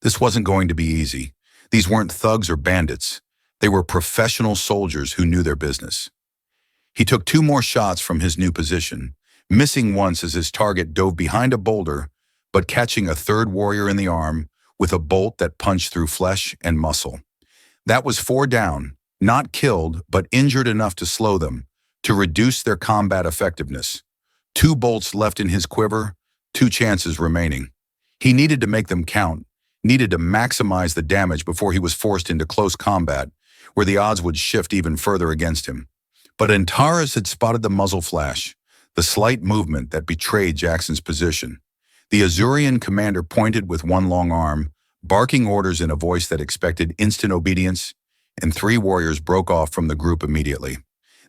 This wasn't going to be easy. These weren't thugs or bandits. They were professional soldiers who knew their business. He took two more shots from his new position, missing once as his target dove behind a boulder, but catching a third warrior in the arm with a bolt that punched through flesh and muscle. That was 4 down, not killed, but injured enough to slow them, to reduce their combat effectiveness. 2 bolts left in his quiver, 2 chances remaining. He needed to make them count, needed to maximize the damage before he was forced into close combat, where the odds would shift even further against him. But Antaras had spotted the muzzle flash, the slight movement that betrayed Jackson's position. The Azurian commander pointed with one long arm, barking orders in a voice that expected instant obedience, and 3 warriors broke off from the group immediately.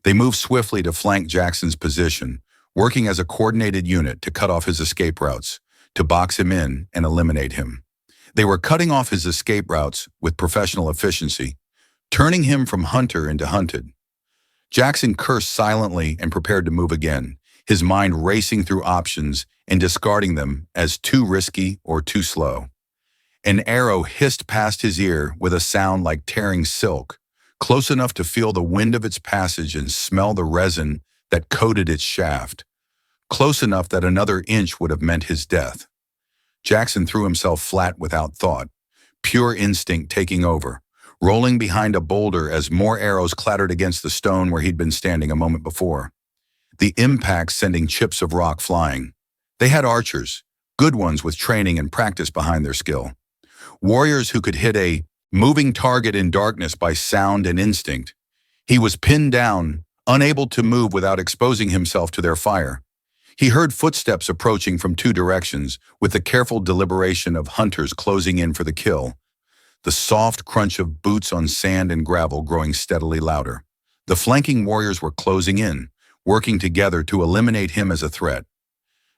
They moved swiftly to flank Jackson's position, working as a coordinated unit to cut off his escape routes, to box him in and eliminate him. They were cutting off his escape routes with professional efficiency, turning him from hunter into hunted. Jackson cursed silently and prepared to move again, his mind racing through options and discarding them as too risky or too slow. An arrow hissed past his ear with a sound like tearing silk, close enough to feel the wind of its passage and smell the resin that coated its shaft, close enough that another inch would have meant his death. Jackson threw himself flat without thought, pure instinct taking over, rolling behind a boulder as more arrows clattered against the stone where he'd been standing a moment before. The impact sending chips of rock flying. They had archers, good ones with training and practice behind their skill. Warriors who could hit a moving target in darkness by sound and instinct. He was pinned down, unable to move without exposing himself to their fire. He heard footsteps approaching from 2 directions, with the careful deliberation of hunters closing in for the kill. The soft crunch of boots on sand and gravel growing steadily louder. The flanking warriors were closing in, working together to eliminate him as a threat.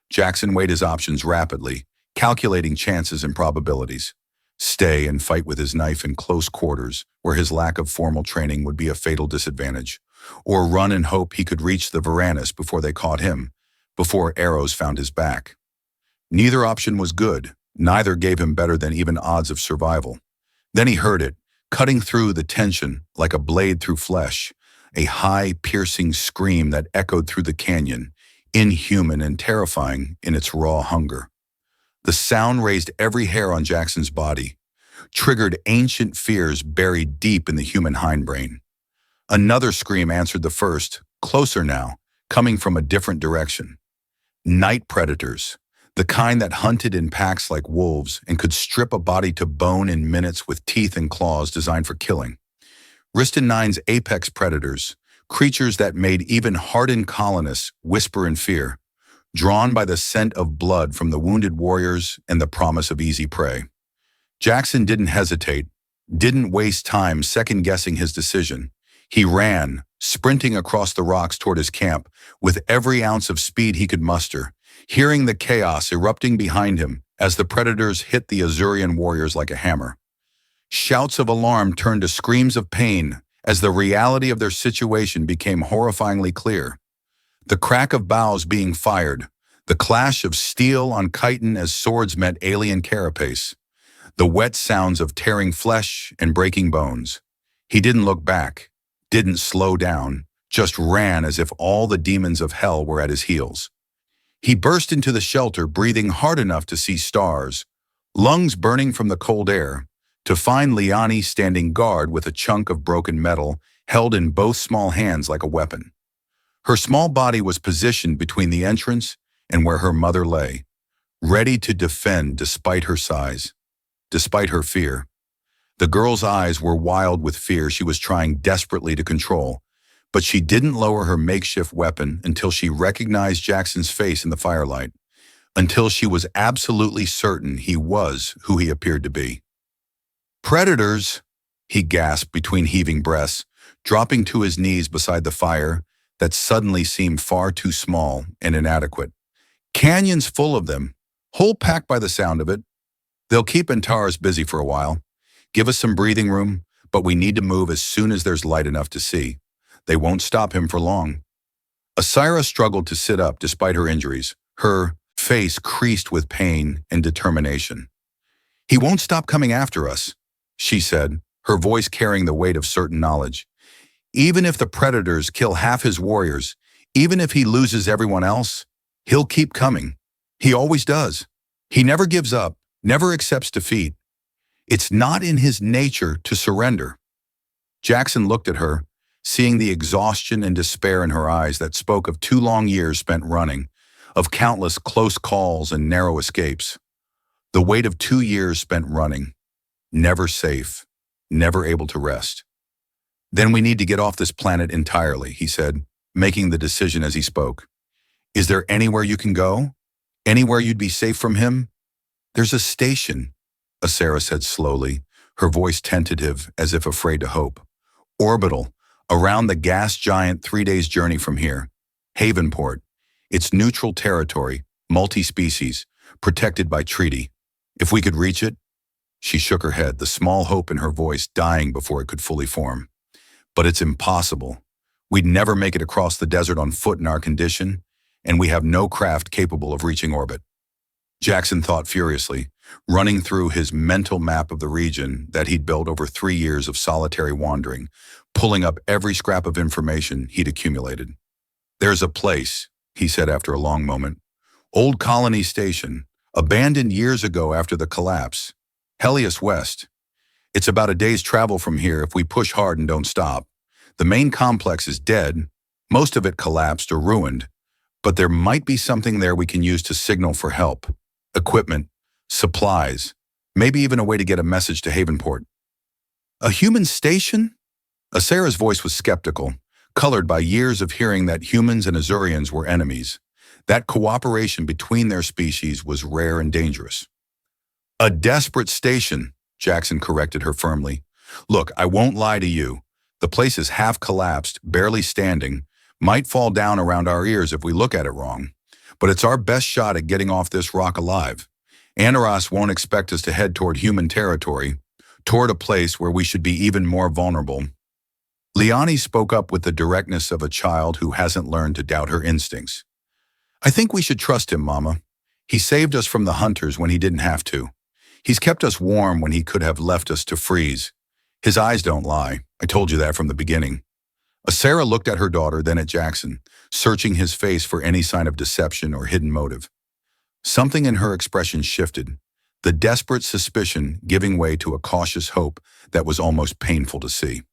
Jackson weighed his options rapidly, calculating chances and probabilities. Stay and fight with his knife in close quarters, where his lack of formal training would be a fatal disadvantage, or run and hope he could reach the Varanus before they caught him, before arrows found his back. Neither option was good, neither gave him better than even odds of survival. Then he heard it, cutting through the tension like a blade through flesh, a high, piercing scream that echoed through the canyon, inhuman and terrifying in its raw hunger. The sound raised every hair on Jackson's body, triggered ancient fears buried deep in the human hindbrain. Another scream answered the first, closer now, coming from a different direction. Night predators, the kind that hunted in packs like wolves and could strip a body to bone in minutes with teeth and claws designed for killing. Riston 9's apex predators, creatures that made even hardened colonists whisper in fear, drawn by the scent of blood from the wounded warriors and the promise of easy prey. Jackson didn't hesitate, didn't waste time second-guessing his decision. He ran, sprinting across the rocks toward his camp with every ounce of speed he could muster, hearing the chaos erupting behind him as the predators hit the Azurian warriors like a hammer. Shouts of alarm turned to screams of pain as the reality of their situation became horrifyingly clear. The crack of bows being fired, the clash of steel on chitin as swords met alien carapace, the wet sounds of tearing flesh and breaking bones. He didn't look back, didn't slow down, just ran as if all the demons of hell were at his heels. He burst into the shelter, breathing hard enough to see stars, lungs burning from the cold air, to find Liani standing guard with a chunk of broken metal held in both small hands like a weapon. Her small body was positioned between the entrance and where her mother lay, ready to defend despite her size, despite her fear. The girl's eyes were wild with fear she was trying desperately to control, but she didn't lower her makeshift weapon until she recognized Jackson's face in the firelight, until she was absolutely certain he was who he appeared to be. "Predators," he gasped between heaving breaths, dropping to his knees beside the fire that suddenly seemed far too small and inadequate. "Canyons full of them, whole pack by the sound of it. They'll keep Antaras busy for a while. Give us some breathing room, but we need to move as soon as there's light enough to see. They won't stop him for long." Asaira struggled to sit up despite her injuries, her face creased with pain and determination. "He won't stop coming after us," she said, her voice carrying the weight of certain knowledge. "Even if the predators kill half his warriors, even if he loses everyone else, he'll keep coming. He always does. He never gives up, never accepts defeat. It's not in his nature to surrender." Jackson looked at her, seeing the exhaustion and despair in her eyes that spoke of 2 long years spent running, of countless close calls and narrow escapes. The weight of 2 years spent running, never safe, never able to rest. "Then we need to get off this planet entirely," he said, making the decision as he spoke. "Is there anywhere you can go? Anywhere you'd be safe from him?" "There's a station," Asaira said slowly, her voice tentative as if afraid to hope. "Orbital, around the gas giant 3 days journey from here. Havenport. It's neutral territory, multi-species, protected by treaty. If we could reach it." She shook her head, the small hope in her voice dying before it could fully form. "But it's impossible. We'd never make it across the desert on foot in our condition, and we have no craft capable of reaching orbit." Jackson thought furiously, running through his mental map of the region that he'd built over 3 years of solitary wandering, pulling up every scrap of information he'd accumulated. "There's a place," he said after a long moment. "Old Colony Station, abandoned years ago after the collapse. Helios West. It's about a day's travel from here if we push hard and don't stop. The main complex is dead, most of it collapsed or ruined, but there might be something there we can use to signal for help. Equipment, supplies, maybe even a way to get a message to Havenport." "A human station?" Asaira's voice was skeptical, colored by years of hearing that humans and Azurians were enemies. That cooperation between their species was rare and dangerous. "A desperate station," Jackson corrected her firmly. "Look, I won't lie to you. The place is half collapsed, barely standing, might fall down around our ears if we look at it wrong. But it's our best shot at getting off this rock alive. Antaras won't expect us to head toward human territory, toward a place where we should be even more vulnerable." Liani spoke up with the directness of a child who hasn't learned to doubt her instincts. "I think we should trust him, Mama. He saved us from the hunters when he didn't have to. He's kept us warm when he could have left us to freeze. His eyes don't lie. I told you that from the beginning." Asaira looked at her daughter, then at Jackson, searching his face for any sign of deception or hidden motive. Something in her expression shifted, the desperate suspicion giving way to a cautious hope that was almost painful to see.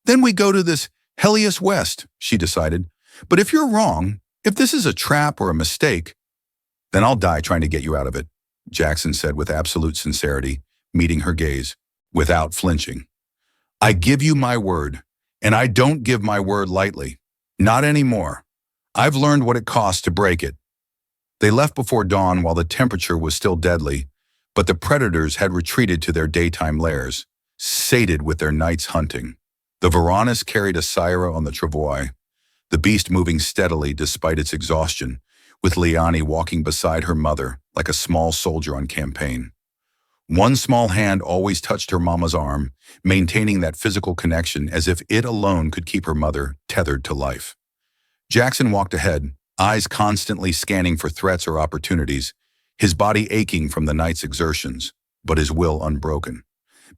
"Then we go to this Helios West," she decided. "But if you're wrong, if this is a trap or a mistake, then I'll die trying to get you out of it," Jackson said with absolute sincerity, meeting her gaze, without flinching. "I give you my word, and I don't give my word lightly. Not anymore. I've learned what it costs to break it." They left before dawn while the temperature was still deadly, but the predators had retreated to their daytime lairs, sated with their night's hunting. The Varanus carried Asaira on the travois, the beast moving steadily despite its exhaustion, with Liani walking beside her mother like a small soldier on campaign. One small hand always touched her mama's arm, maintaining that physical connection as if it alone could keep her mother tethered to life. Jackson walked ahead, eyes constantly scanning for threats or opportunities, his body aching from the night's exertions, but his will unbroken.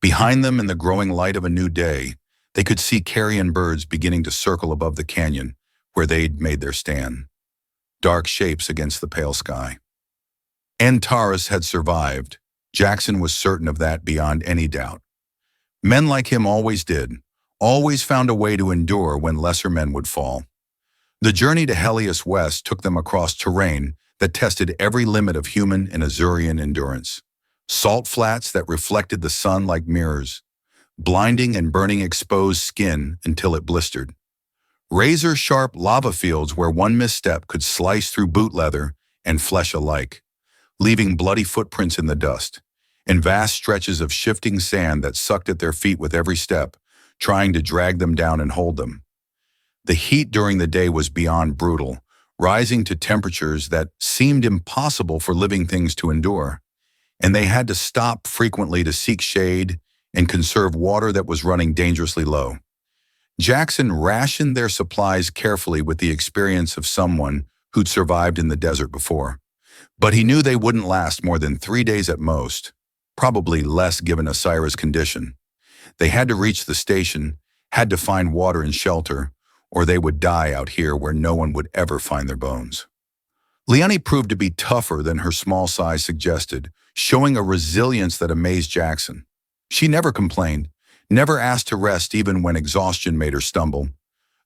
Behind them, in the growing light of a new day, they could see carrion birds beginning to circle above the canyon where they'd made their stand. Dark shapes against the pale sky. Antaras had survived. Jackson was certain of that beyond any doubt. Men like him always did, always found a way to endure when lesser men would fall. The journey to Helios West took them across terrain that tested every limit of human and azurian endurance. Salt flats that reflected the sun like mirrors, blinding and burning exposed skin until it blistered. Razor-sharp lava fields where one misstep could slice through boot leather and flesh alike, leaving bloody footprints in the dust, and vast stretches of shifting sand that sucked at their feet with every step, trying to drag them down and hold them. The heat during the day was beyond brutal, rising to temperatures that seemed impossible for living things to endure, and they had to stop frequently to seek shade and conserve water that was running dangerously low. Jackson rationed their supplies carefully with the experience of someone who'd survived in the desert before. But he knew they wouldn't last more than 3 days at most, probably less given Asaira's condition. They had to reach the station, had to find water and shelter, or they would die out here where no one would ever find their bones. Liani proved to be tougher than her small size suggested, showing a resilience that amazed Jackson. She never complained, never asked to rest even when exhaustion made her stumble,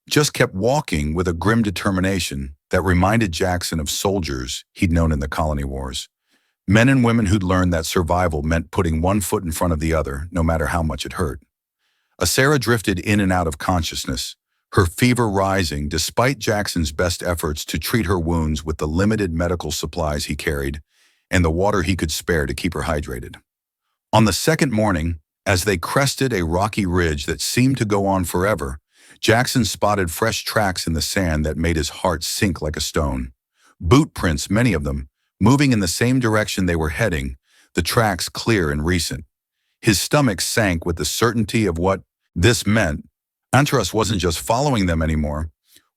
just kept walking with a grim determination that reminded Jackson of soldiers he'd known in the colony wars. Men and women who'd learned that survival meant putting one foot in front of the other, no matter how much it hurt. Asaira drifted in and out of consciousness, her fever rising despite Jackson's best efforts to treat her wounds with the limited medical supplies he carried and the water he could spare to keep her hydrated. On the second morning, as they crested a rocky ridge that seemed to go on forever, Jackson spotted fresh tracks in the sand that made his heart sink like a stone. Boot prints, many of them, moving in the same direction they were heading, the tracks clear and recent. His stomach sank with the certainty of what this meant. Antaras wasn't just following them anymore,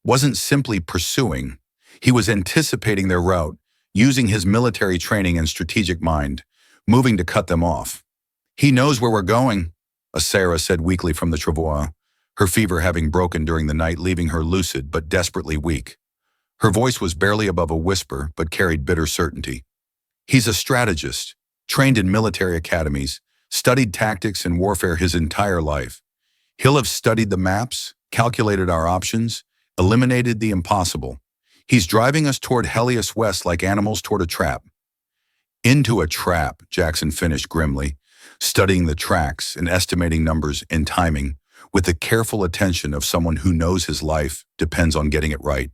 wasn't simply pursuing. He was anticipating their route, using his military training and strategic mind, moving to cut them off. "He knows where we're going," Asaira said weakly from the travois, her fever having broken during the night, leaving her lucid but desperately weak. Her voice was barely above a whisper, but carried bitter certainty. "He's a strategist, trained in military academies, studied tactics and warfare his entire life. He'll have studied the maps, calculated our options, eliminated the impossible. He's driving us toward Helios West like animals toward a trap." "Into a trap," Jackson finished grimly, studying the tracks and estimating numbers and timing with the careful attention of someone who knows his life depends on getting it right.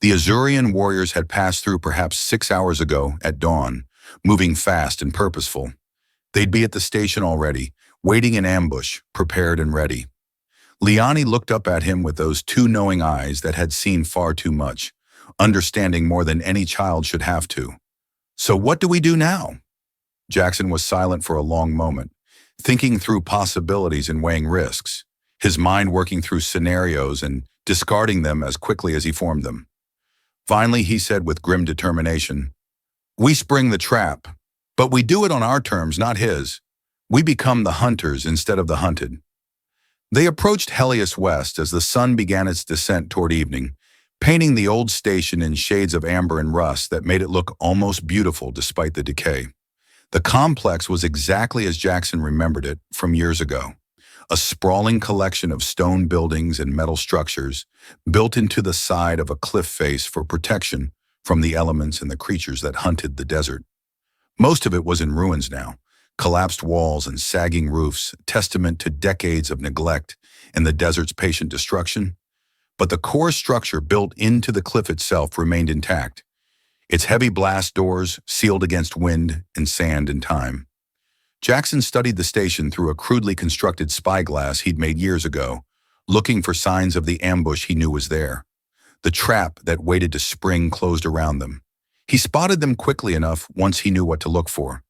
The Azurian warriors had passed through perhaps 6 hours ago at dawn, moving fast and purposeful. They'd be at the station already, waiting in ambush, prepared and ready. Liani looked up at him with those two knowing eyes that had seen far too much, understanding more than any child should have to. "So what do we do now?" Jackson was silent for a long moment, thinking through possibilities and weighing risks, his mind working through scenarios and discarding them as quickly as he formed them. Finally, he said with grim determination, "We spring the trap, but we do it on our terms, not his. We become the hunters instead of the hunted." They approached Helios West as the sun began its descent toward evening, painting the old station in shades of amber and rust that made it look almost beautiful despite the decay. The complex was exactly as Jackson remembered it from years ago, a sprawling collection of stone buildings and metal structures built into the side of a cliff face for protection from the elements and the creatures that hunted the desert. Most of it was in ruins now, collapsed walls and sagging roofs, testament to decades of neglect and the desert's patient destruction. But the core structure built into the cliff itself remained intact, its heavy blast doors sealed against wind and sand and time. Jackson studied the station through a crudely constructed spyglass he'd made years ago, looking for signs of the ambush he knew was there, the trap that waited to spring closed around them. He spotted them quickly enough once he knew what to look for.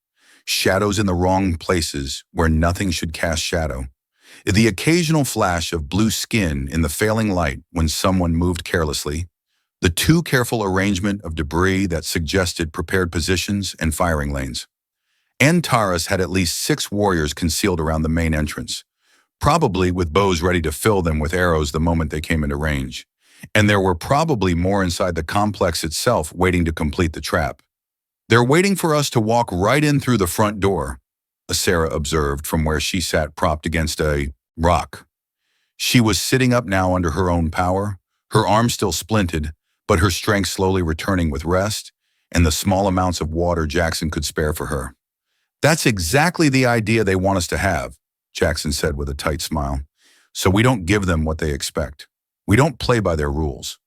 Shadows in the wrong places where nothing should cast shadow. The occasional flash of blue skin in the failing light when someone moved carelessly. The too careful arrangement of debris that suggested prepared positions and firing lanes. Antaras had at least 6 warriors concealed around the main entrance, probably with bows ready to fill them with arrows the moment they came into range. And there were probably more inside the complex itself waiting to complete the trap. "They're waiting for us to walk right in through the front door," Asaira observed from where she sat propped against a rock. She was sitting up now under her own power, her arm still splinted, but her strength slowly returning with rest and the small amounts of water Jackson could spare for her. "That's exactly the idea they want us to have," Jackson said with a tight smile. "So we don't give them what they expect. We don't play by their rules."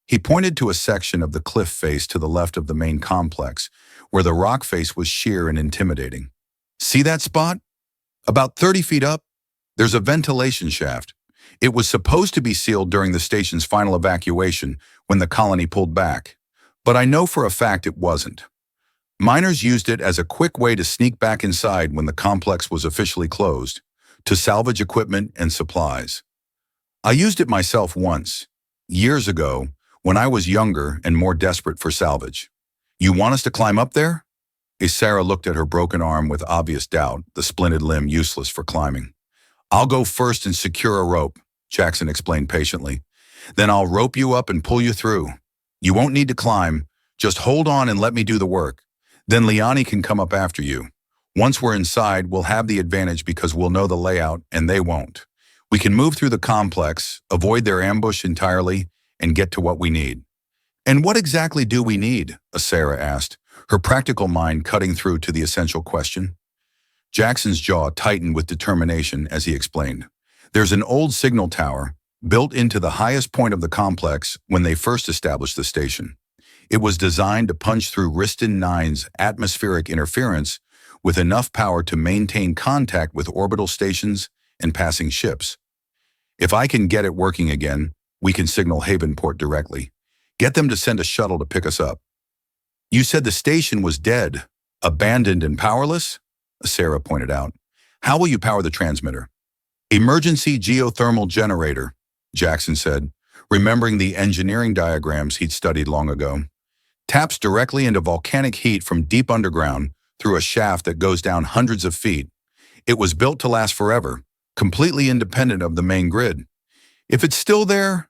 He pointed to a section of the cliff face to the left of the main complex, where the rock face was sheer and intimidating. "See that spot? About 30 feet up, there's a ventilation shaft. It was supposed to be sealed during the station's final evacuation when the colony pulled back, but I know for a fact it wasn't. Miners used it as a quick way to sneak back inside when the complex was officially closed, to salvage equipment and supplies. I used it myself once, years ago, when I was younger and more desperate for salvage. You want us to climb up there? Asaira looked at her broken arm with obvious doubt, the splinted limb useless for climbing. I'll go first and secure a rope, Jackson explained patiently. Then I'll rope you up and pull you through. You won't need to climb. Just hold on and let me do the work. Then Liani can come up after you. Once we're inside, we'll have the advantage because we'll know the layout and they won't. We can move through the complex, avoid their ambush entirely, and get to what we need. And what exactly do we need? Asaira asked, her practical mind cutting through to the essential question. Jackson's jaw tightened with determination as he explained. There's an old signal tower built into the highest point of the complex when they first established the station. It was designed to punch through Riston 9's atmospheric interference with enough power to maintain contact with orbital stations and passing ships. If I can get it working again, we can signal Havenport directly. Get them to send a shuttle to pick us up. You said the station was dead, abandoned and powerless? Asaira pointed out. How will you power the transmitter? Emergency geothermal generator, Jackson said, remembering the engineering diagrams he'd studied long ago. Taps directly into volcanic heat from deep underground through a shaft that goes down hundreds of feet. It was built to last forever, completely independent of the main grid. If it's still there,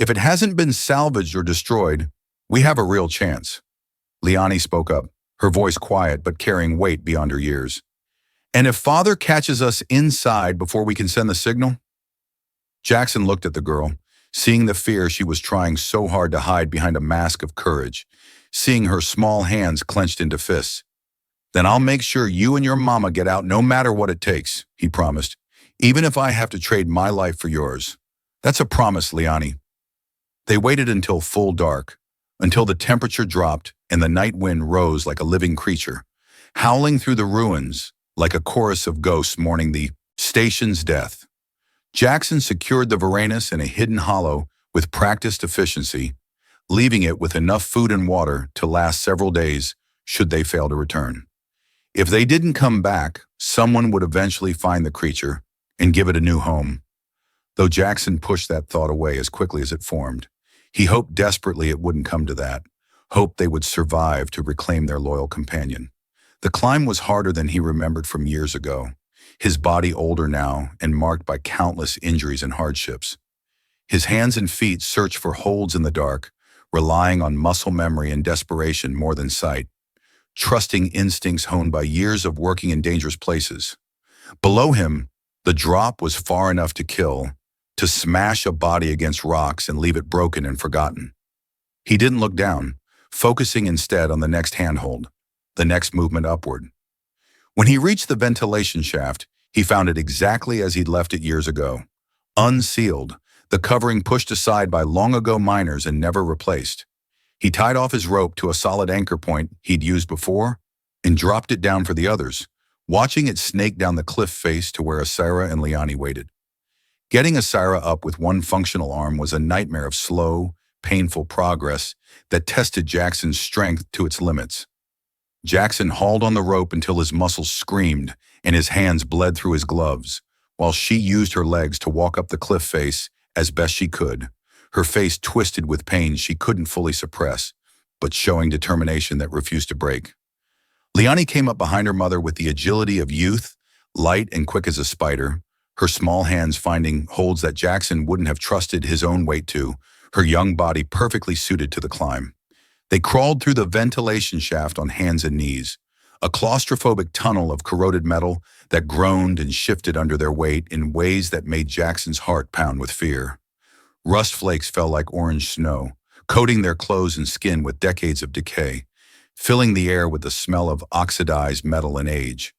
if it hasn't been salvaged or destroyed, we have a real chance. Liani spoke up, her voice quiet but carrying weight beyond her years. And if Father catches us inside before we can send the signal? Jackson looked at the girl, seeing the fear she was trying so hard to hide behind a mask of courage, seeing her small hands clenched into fists. Then I'll make sure you and your mama get out no matter what it takes, he promised, even if I have to trade my life for yours. That's a promise, Liani. They waited until full dark, until the temperature dropped and the night wind rose like a living creature, howling through the ruins like a chorus of ghosts mourning the station's death. Jackson secured the Varanus in a hidden hollow with practiced efficiency, leaving it with enough food and water to last several days should they fail to return. If they didn't come back, someone would eventually find the creature and give it a new home. Though Jackson pushed that thought away as quickly as it formed, he hoped desperately it wouldn't come to that, hoped they would survive to reclaim their loyal companion. The climb was harder than he remembered from years ago, his body older now and marked by countless injuries and hardships. His hands and feet searched for holds in the dark, relying on muscle memory and desperation more than sight, trusting instincts honed by years of working in dangerous places. Below him, the drop was far enough to kill, to smash a body against rocks and leave it broken and forgotten. He didn't look down, focusing instead on the next handhold, the next movement upward. When he reached the ventilation shaft, he found it exactly as he'd left it years ago, unsealed, the covering pushed aside by long-ago miners and never replaced. He tied off his rope to a solid anchor point he'd used before and dropped it down for the others, watching it snake down the cliff face to where Asaira and Liani waited. Getting Asaira up with one functional arm was a nightmare of slow, painful progress that tested Jackson's strength to its limits. Jackson hauled on the rope until his muscles screamed and his hands bled through his gloves, while she used her legs to walk up the cliff face as best she could, her face twisted with pain she couldn't fully suppress, but showing determination that refused to break. Liani came up behind her mother with the agility of youth, light and quick as a spider, her small hands finding holds that Jackson wouldn't have trusted his own weight to, her young body perfectly suited to the climb. They crawled through the ventilation shaft on hands and knees, a claustrophobic tunnel of corroded metal that groaned and shifted under their weight in ways that made Jackson's heart pound with fear. Rust flakes fell like orange snow, coating their clothes and skin with decades of decay, filling the air with the smell of oxidized metal and age.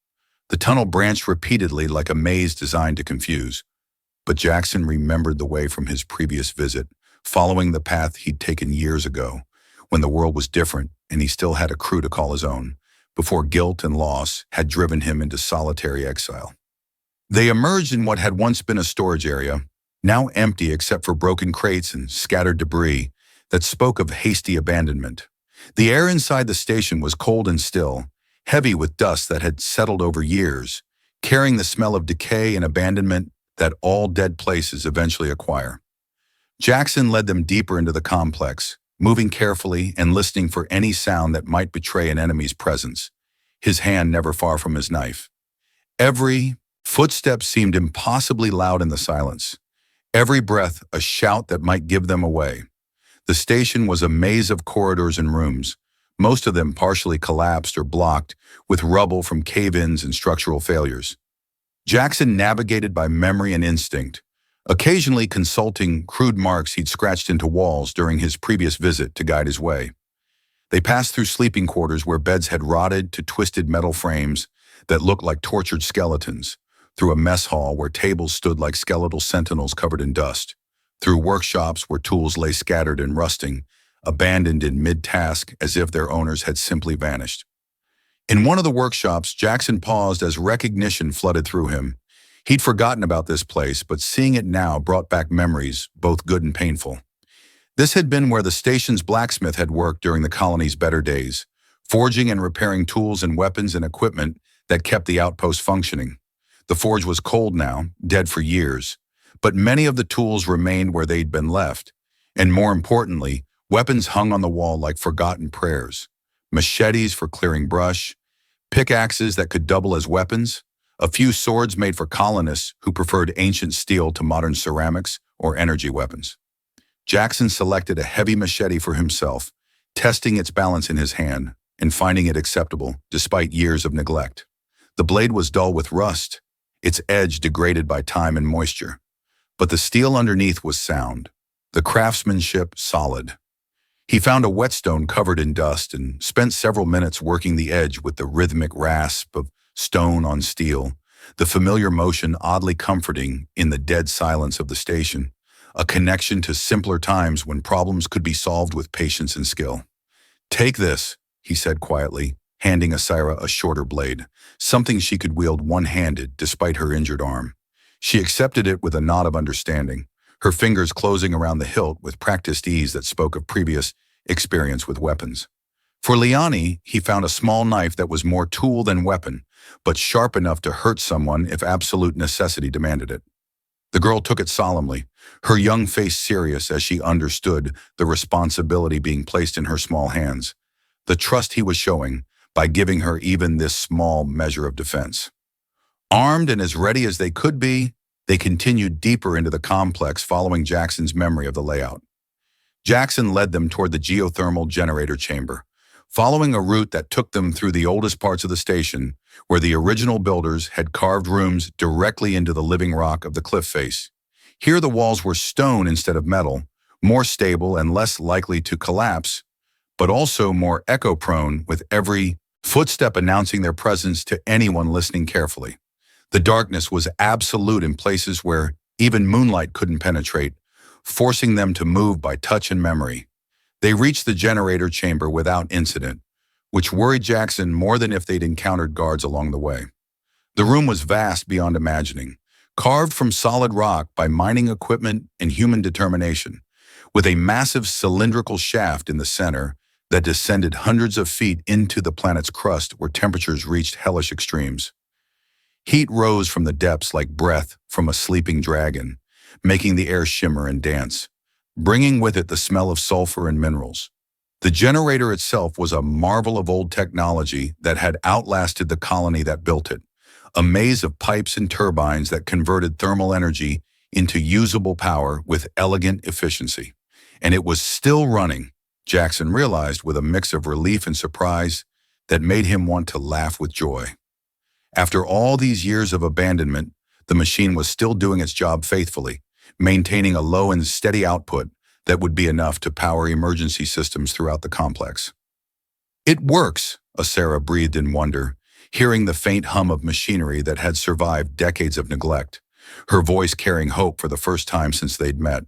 The tunnel branched repeatedly like a maze designed to confuse. But Jackson remembered the way from his previous visit, following the path he'd taken years ago, when the world was different and he still had a crew to call his own, before guilt and loss had driven him into solitary exile. They emerged in what had once been a storage area, now empty except for broken crates and scattered debris that spoke of hasty abandonment. The air inside the station was cold and still, heavy with dust that had settled over years, carrying the smell of decay and abandonment that all dead places eventually acquire. Jackson led them deeper into the complex, moving carefully and listening for any sound that might betray an enemy's presence, his hand never far from his knife. Every footstep seemed impossibly loud in the silence, every breath a shout that might give them away. The station was a maze of corridors and rooms, most of them partially collapsed or blocked with rubble from cave-ins and structural failures. Jackson navigated by memory and instinct, occasionally consulting crude marks he'd scratched into walls during his previous visit to guide his way. They passed through sleeping quarters where beds had rotted to twisted metal frames that looked like tortured skeletons, through a mess hall where tables stood like skeletal sentinels covered in dust, through workshops where tools lay scattered and rusting, abandoned in mid-task as if their owners had simply vanished. In one of the workshops, Jackson paused as recognition flooded through him. He'd forgotten about this place, but seeing it now brought back memories, both good and painful. This had been where the station's blacksmith had worked during the colony's better days, forging and repairing tools and weapons and equipment that kept the outpost functioning. The forge was cold now, dead for years, but many of the tools remained where they'd been left. And more importantly, weapons hung on the wall like forgotten prayers. Machetes for clearing brush, pickaxes that could double as weapons, a few swords made for colonists who preferred ancient steel to modern ceramics or energy weapons. Jackson selected a heavy machete for himself, testing its balance in his hand and finding it acceptable despite years of neglect. The blade was dull with rust, its edge degraded by time and moisture, but the steel underneath was sound, the craftsmanship solid. He found a whetstone covered in dust and spent several minutes working the edge with the rhythmic rasp of stone on steel, the familiar motion oddly comforting in the dead silence of the station, a connection to simpler times when problems could be solved with patience and skill. "Take this," he said quietly, handing Asaira a shorter blade, something she could wield one-handed despite her injured arm. She accepted it with a nod of understanding, her fingers closing around the hilt with practiced ease that spoke of previous experience with weapons. For Liani, he found a small knife that was more tool than weapon, but sharp enough to hurt someone if absolute necessity demanded it. The girl took it solemnly, her young face serious as she understood the responsibility being placed in her small hands, the trust he was showing by giving her even this small measure of defense. Armed and as ready as they could be, they continued deeper into the complex following Jackson's memory of the layout. Jackson led them toward the geothermal generator chamber, following a route that took them through the oldest parts of the station, where the original builders had carved rooms directly into the living rock of the cliff face. Here the walls were stone instead of metal, more stable and less likely to collapse, but also more echo-prone, with every footstep announcing their presence to anyone listening carefully. The darkness was absolute in places where even moonlight couldn't penetrate, forcing them to move by touch and memory. They reached the generator chamber without incident, which worried Jackson more than if they'd encountered guards along the way. The room was vast beyond imagining, carved from solid rock by mining equipment and human determination, with a massive cylindrical shaft in the center that descended hundreds of feet into the planet's crust where temperatures reached hellish extremes. Heat rose from the depths like breath from a sleeping dragon, making the air shimmer and dance, bringing with it the smell of sulfur and minerals. The generator itself was a marvel of old technology that had outlasted the colony that built it, a maze of pipes and turbines that converted thermal energy into usable power with elegant efficiency. And it was still running, Jackson realized with a mix of relief and surprise that made him want to laugh with joy. After all these years of abandonment, the machine was still doing its job faithfully, maintaining a low and steady output that would be enough to power emergency systems throughout the complex. "It works," Asaira breathed in wonder, hearing the faint hum of machinery that had survived decades of neglect, her voice carrying hope for the first time since they'd met.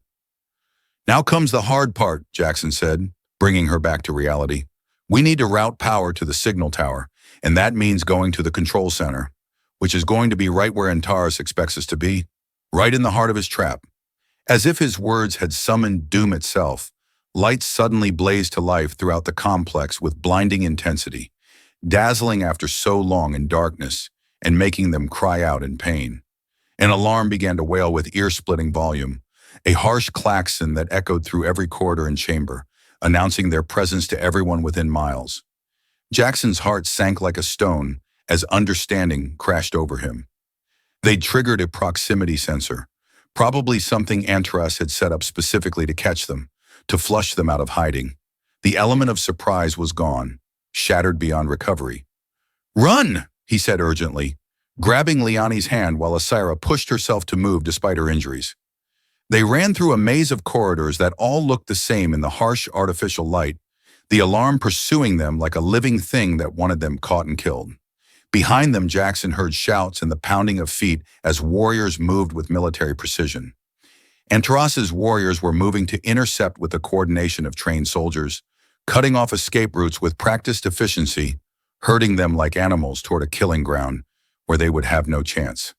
"Now comes the hard part," Jackson said, bringing her back to reality. "We need to route power to the signal tower, and that means going to the control center, which is going to be right where Antaras expects us to be, right in the heart of his trap." As if his words had summoned doom itself, lights suddenly blazed to life throughout the complex with blinding intensity, dazzling after so long in darkness and making them cry out in pain. An alarm began to wail with ear-splitting volume, a harsh klaxon that echoed through every corridor and chamber, announcing their presence to everyone within miles. Jackson's heart sank like a stone as understanding crashed over him. They triggered a proximity sensor, probably something Antaras had set up specifically to catch them, to flush them out of hiding. The element of surprise was gone, shattered beyond recovery. "Run!" he said urgently, grabbing Liani's hand while Asaira pushed herself to move despite her injuries. They ran through a maze of corridors that all looked the same in the harsh artificial light, the alarm pursuing them like a living thing that wanted them caught and killed. Behind them, Jackson heard shouts and the pounding of feet as warriors moved with military precision. Antaras's warriors were moving to intercept with the coordination of trained soldiers, cutting off escape routes with practiced efficiency, herding them like animals toward a killing ground where they would have no chance.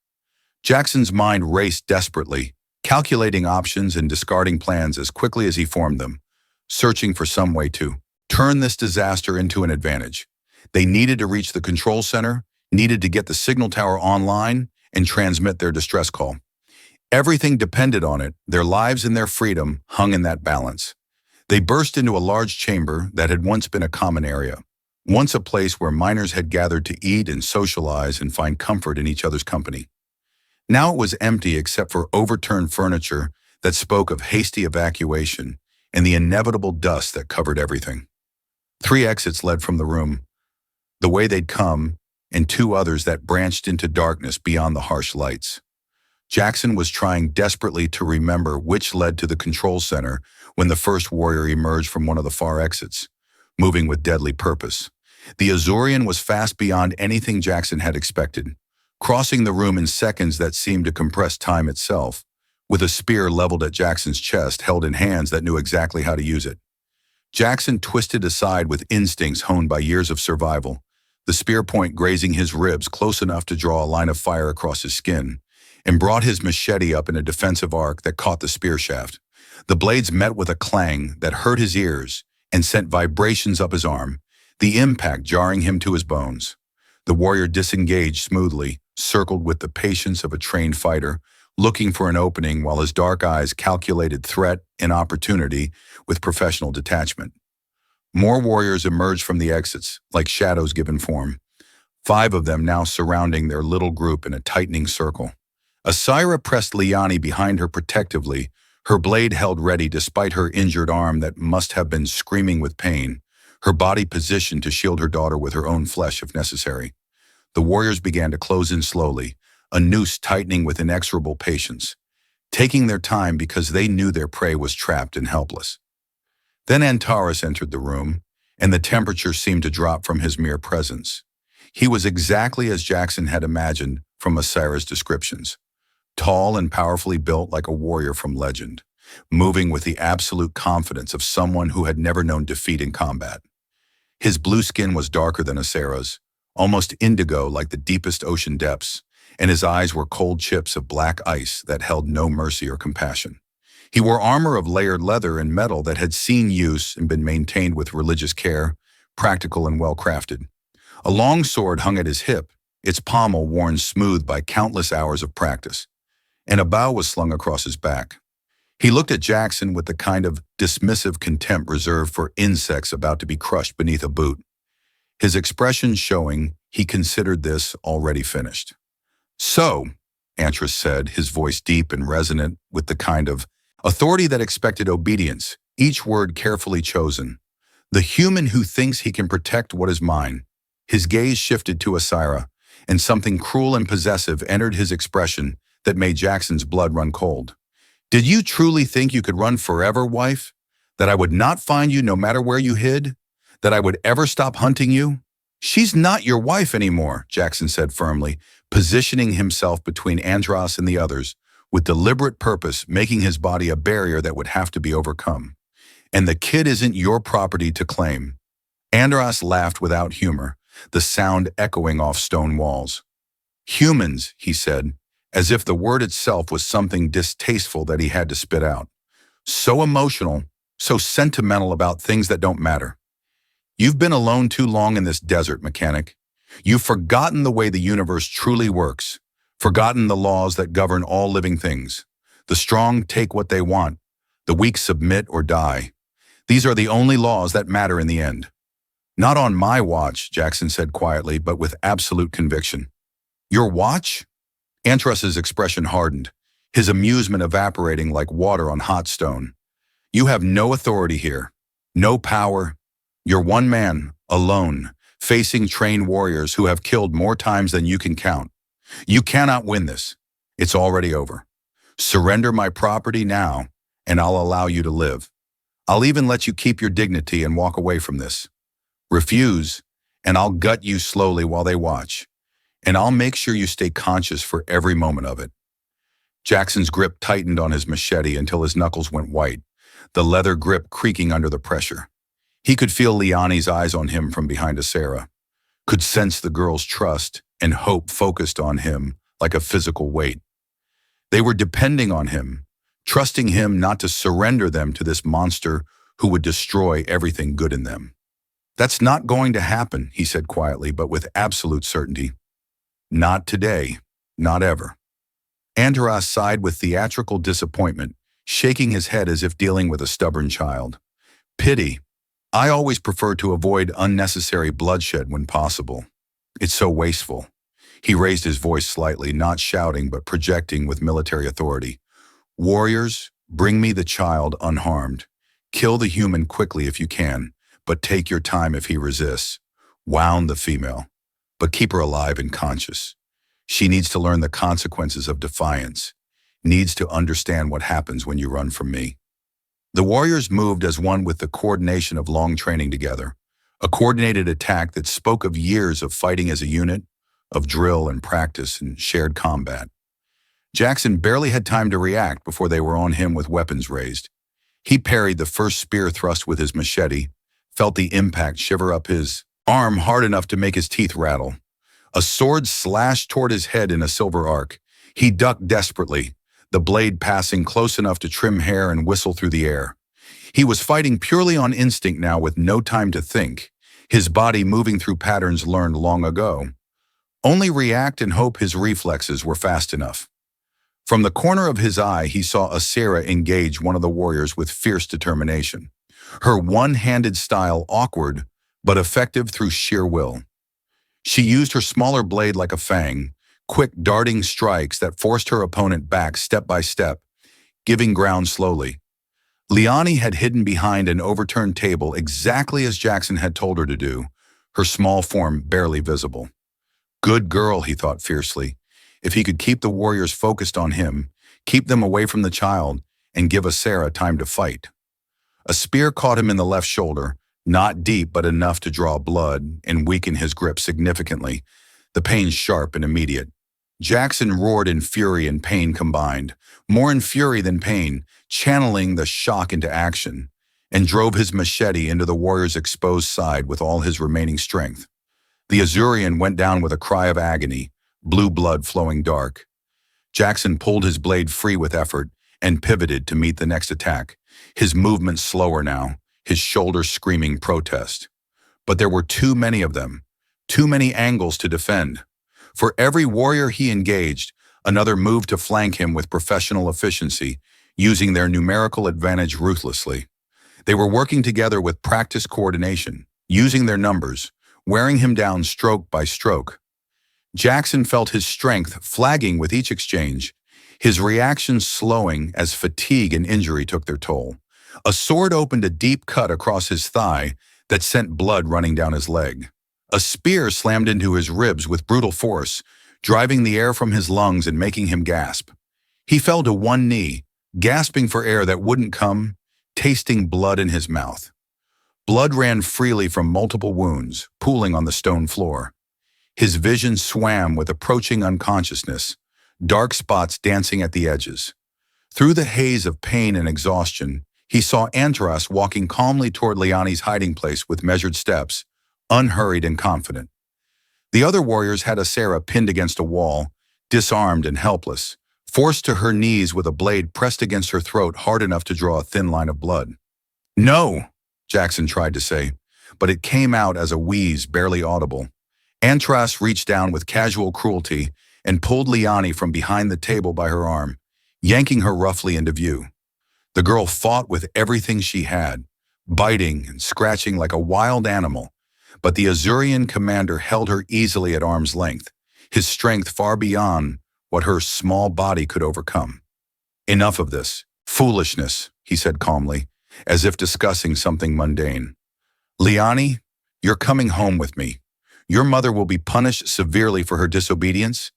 Jackson's mind raced desperately, calculating options and discarding plans as quickly as he formed them, searching for some way to turn this disaster into an advantage. They needed to reach the control center, needed to get the signal tower online, and transmit their distress call. Everything depended on it. Their lives and their freedom hung in that balance. They burst into a large chamber that had once been a common area, once a place where miners had gathered to eat and socialize and find comfort in each other's company. Now it was empty except for overturned furniture that spoke of hasty evacuation and the inevitable dust that covered everything. 3 exits led from the room, the way they'd come, and 2 others that branched into darkness beyond the harsh lights. Jackson was trying desperately to remember which led to the control center when the first warrior emerged from one of the far exits, moving with deadly purpose. The Azurian was fast beyond anything Jackson had expected, crossing the room in seconds that seemed to compress time itself, with a spear leveled at Jackson's chest held in hands that knew exactly how to use it. Jackson twisted aside with instincts honed by years of survival, the spear point grazing his ribs close enough to draw a line of fire across his skin, and brought his machete up in a defensive arc that caught the spear shaft. The blades met with a clang that hurt his ears and sent vibrations up his arm, the impact jarring him to his bones. The warrior disengaged smoothly, circled with the patience of a trained fighter, looking for an opening while his dark eyes calculated threat and opportunity with professional detachment. More warriors emerged from the exits, like shadows given form, 5 of them now surrounding their little group in a tightening circle. Asaira pressed Liani behind her protectively, her blade held ready despite her injured arm that must have been screaming with pain, her body positioned to shield her daughter with her own flesh if necessary. The warriors began to close in slowly, a noose tightening with inexorable patience, taking their time because they knew their prey was trapped and helpless. Then Antaras entered the room, and the temperature seemed to drop from his mere presence. He was exactly as Jackson had imagined from Asaira's descriptions, tall and powerfully built like a warrior from legend, moving with the absolute confidence of someone who had never known defeat in combat. His blue skin was darker than Asaira's, almost indigo like the deepest ocean depths, and his eyes were cold chips of black ice that held no mercy or compassion. He wore armor of layered leather and metal that had seen use and been maintained with religious care, practical and well-crafted. A long sword hung at his hip, its pommel worn smooth by countless hours of practice, and a bow was slung across his back. He looked at Jackson with the kind of dismissive contempt reserved for insects about to be crushed beneath a boot, his expression showing he considered this already finished. "So," Antaras said, his voice deep and resonant with the kind of authority that expected obedience, each word carefully chosen. "The human who thinks he can protect what is mine." His gaze shifted to Asaira, and something cruel and possessive entered his expression that made Jackson's blood run cold. "Did you truly think you could run forever, wife? That I would not find you no matter where you hid? That I would ever stop hunting you?" "She's not your wife anymore," Jackson said firmly, positioning himself between Antaras and the others, with deliberate purpose, making his body a barrier that would have to be overcome. "And the kid isn't your property to claim." Antaras laughed without humor, the sound echoing off stone walls. "Humans," he said, as if the word itself was something distasteful that he had to spit out. "So emotional, so sentimental about things that don't matter. You've been alone too long in this desert, mechanic. You've forgotten the way the universe truly works, forgotten the laws that govern all living things. The strong take what they want, the weak submit or die. These are the only laws that matter in the end. Not on my watch, Jackson said quietly, but with absolute conviction. Your watch? Antaras's expression hardened, his amusement evaporating like water on hot stone. You have no authority here, no power. You're one man, alone, facing trained warriors who have killed more times than you can count. You cannot win this. It's already over. Surrender my property now, and I'll allow you to live. I'll even let you keep your dignity and walk away from this. Refuse, and I'll gut you slowly while they watch. And I'll make sure you stay conscious for every moment of it. Jackson's grip tightened on his machete until his knuckles went white, the leather grip creaking under the pressure. He could feel Liani's eyes on him from behind Asaira, could sense the girl's trust and hope focused on him like a physical weight. They were depending on him, trusting him not to surrender them to this monster who would destroy everything good in them. That's not going to happen, he said quietly, but with absolute certainty. Not today, not ever. Antaras sighed with theatrical disappointment, shaking his head as if dealing with a stubborn child. Pity. I always prefer to avoid unnecessary bloodshed when possible. It's so wasteful. He raised his voice slightly, not shouting but projecting with military authority. Warriors, bring me the child unharmed. Kill the human quickly if you can, but take your time if he resists. Wound the female, but keep her alive and conscious. She needs to learn the consequences of defiance, needs to understand what happens when you run from me. The warriors moved as one with the coordination of long training together, a coordinated attack that spoke of years of fighting as a unit, of drill and practice and shared combat. Jackson barely had time to react before they were on him with weapons raised. He parried the first spear thrust with his machete, felt the impact shiver up his arm hard enough to make his teeth rattle. A sword slashed toward his head in a silver arc. He ducked desperately, the blade passing close enough to trim hair and whistle through the air. He was fighting purely on instinct now with no time to think, his body moving through patterns learned long ago. Only react and hope his reflexes were fast enough. From the corner of his eye, he saw Asaira engage one of the warriors with fierce determination. Her one-handed style awkward, but effective through sheer will. She used her smaller blade like a fang, quick darting strikes that forced her opponent back step by step, giving ground slowly. Liani had hidden behind an overturned table exactly as Jackson had told her to do, her small form barely visible. Good girl, he thought fiercely. If he could keep the warriors focused on him, keep them away from the child, and give Asaira time to fight. A spear caught him in the left shoulder, not deep but enough to draw blood and weaken his grip significantly, the pain sharp and immediate. Jackson roared in fury and pain combined, more in fury than pain, channeling the shock into action, and drove his machete into the warrior's exposed side with all his remaining strength. The Azurian went down with a cry of agony, blue blood flowing dark. Jackson pulled his blade free with effort and pivoted to meet the next attack, his movement slower now, his shoulders screaming protest. But there were too many of them, too many angles to defend. For every warrior he engaged, another moved to flank him with professional efficiency, using their numerical advantage ruthlessly. They were working together with practiced coordination, using their numbers, wearing him down stroke by stroke. Jackson felt his strength flagging with each exchange, his reactions slowing as fatigue and injury took their toll. A sword opened a deep cut across his thigh that sent blood running down his leg. A spear slammed into his ribs with brutal force, driving the air from his lungs and making him gasp. He fell to one knee, gasping for air that wouldn't come, tasting blood in his mouth. Blood ran freely from multiple wounds, pooling on the stone floor. His vision swam with approaching unconsciousness, dark spots dancing at the edges. Through the haze of pain and exhaustion, he saw Antaras walking calmly toward Liani's hiding place with measured steps, unhurried and confident. The other warriors had Asaira pinned against a wall, disarmed and helpless, forced to her knees with a blade pressed against her throat hard enough to draw a thin line of blood. "No," Jackson tried to say, but it came out as a wheeze barely audible. Antaras reached down with casual cruelty and pulled Liani from behind the table by her arm, yanking her roughly into view. The girl fought with everything she had, biting and scratching like a wild animal, but the Azurian commander held her easily at arm's length, his strength far beyond what her small body could overcome. "Enough of this. Foolishness," he said calmly, as if discussing something mundane. "Liani, you're coming home with me. Your mother will be punished severely for her disobedience,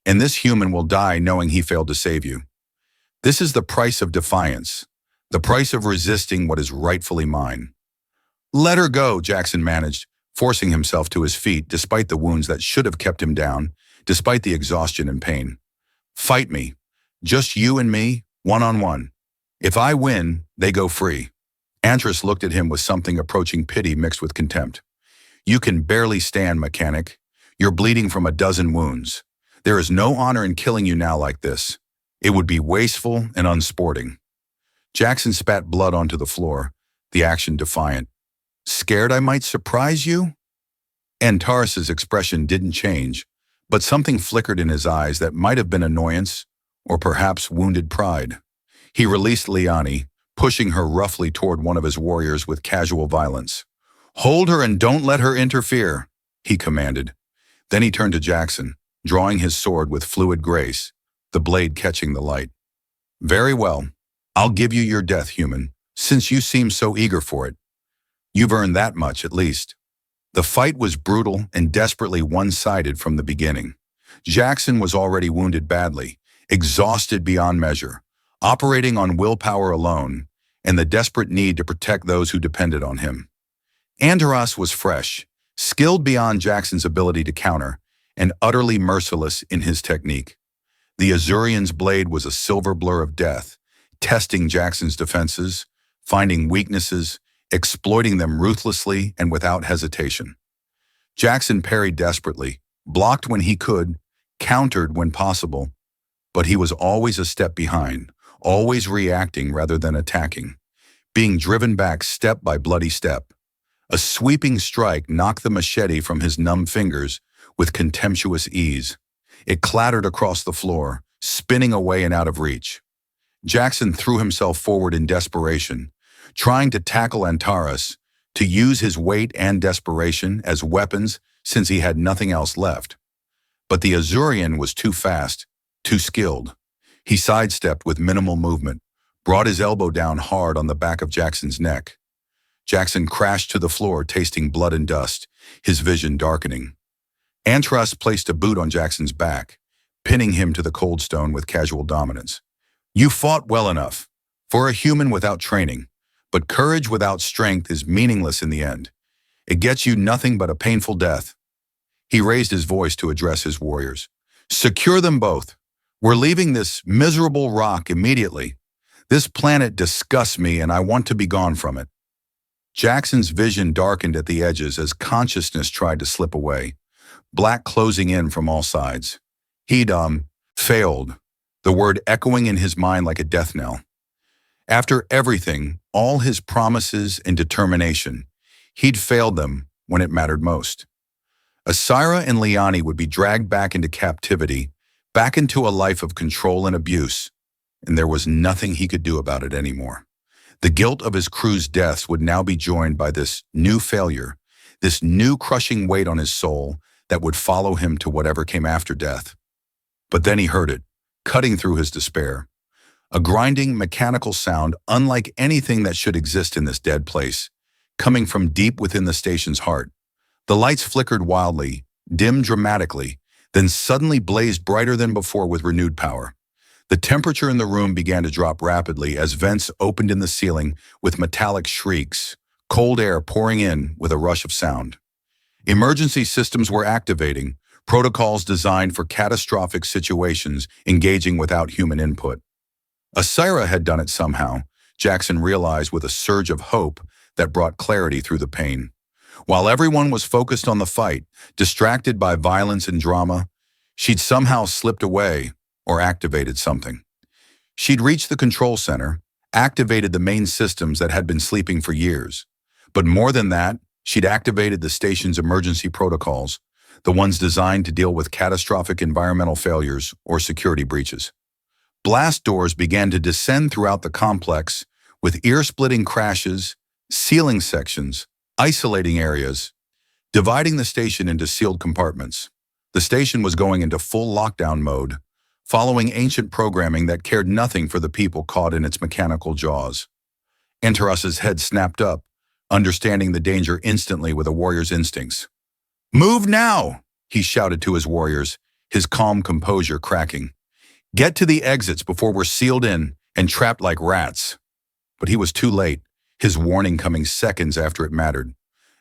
and this human will die knowing he failed to save you. This is the price of defiance, the price of resisting what is rightfully mine." "Let her go," Jackson managed, forcing himself to his feet despite the wounds that should have kept him down, despite the exhaustion and pain. "Fight me. Just you and me, one-on-one. If I win, they go free." Antaras looked at him with something approaching pity mixed with contempt. "You can barely stand, mechanic. You're bleeding from a dozen wounds. There is no honor in killing you now like this. It would be wasteful and unsporting." Jackson spat blood onto the floor, the action defiant. "Scared I might surprise you?" Antaras' expression didn't change, but something flickered in his eyes that might have been annoyance or perhaps wounded pride. He released Liani, pushing her roughly toward one of his warriors with casual violence. "Hold her and don't let her interfere," he commanded. Then he turned to Jackson, drawing his sword with fluid grace, the blade catching the light. "Very well. I'll give you your death, human, since you seem so eager for it. You've earned that much, at least." The fight was brutal and desperately one-sided from the beginning. Jackson was already wounded badly, exhausted beyond measure, operating on willpower alone, and the desperate need to protect those who depended on him. Antaras was fresh, skilled beyond Jackson's ability to counter, and utterly merciless in his technique. The Azurian's blade was a silver blur of death, testing Jackson's defenses, finding weaknesses, exploiting them ruthlessly and without hesitation. Jackson parried desperately, blocked when he could, countered when possible, but he was always a step behind, always reacting rather than attacking, being driven back step by bloody step. A sweeping strike knocked the machete from his numb fingers with contemptuous ease. It clattered across the floor, spinning away and out of reach. Jackson threw himself forward in desperation, trying to tackle Antaras, to use his weight and desperation as weapons since he had nothing else left. But the Azurian was too fast, too skilled. He sidestepped with minimal movement, brought his elbow down hard on the back of Jackson's neck. Jackson crashed to the floor, tasting blood and dust, his vision darkening. Antaras placed a boot on Jackson's back, pinning him to the cold stone with casual dominance. "You fought well enough, for a human without training, but courage without strength is meaningless in the end. It gets you nothing but a painful death." He raised his voice to address his warriors. "Secure them both. We're leaving this miserable rock immediately. This planet disgusts me and I want to be gone from it." Jackson's vision darkened at the edges as consciousness tried to slip away, black closing in from all sides. He'd, failed, the word echoing in his mind like a death knell. After everything, all his promises and determination, he'd failed them when it mattered most. Asaira and Liani would be dragged back into captivity, back into a life of control and abuse, and there was nothing he could do about it anymore. The guilt of his crew's deaths would now be joined by this new failure, this new crushing weight on his soul that would follow him to whatever came after death. But then he heard it, cutting through his despair. A grinding, mechanical sound unlike anything that should exist in this dead place, coming from deep within the station's heart. The lights flickered wildly, dimmed dramatically, then suddenly blazed brighter than before with renewed power. The temperature in the room began to drop rapidly as vents opened in the ceiling with metallic shrieks, cold air pouring in with a rush of sound. Emergency systems were activating, protocols designed for catastrophic situations engaging without human input. Asaira had done it somehow, Jackson realized with a surge of hope that brought clarity through the pain. While everyone was focused on the fight, distracted by violence and drama, she'd somehow slipped away or activated something. She'd reached the control center, activated the main systems that had been sleeping for years. But more than that, she'd activated the station's emergency protocols, the ones designed to deal with catastrophic environmental failures or security breaches. Blast doors began to descend throughout the complex with ear-splitting crashes, sealing sections, isolating areas, dividing the station into sealed compartments. The station was going into full lockdown mode, following ancient programming that cared nothing for the people caught in its mechanical jaws. Antaras's head snapped up, understanding the danger instantly with a warrior's instincts. "Move now!" he shouted to his warriors, his calm composure cracking. "Get to the exits before we're sealed in and trapped like rats." But he was too late, his warning coming seconds after it mattered.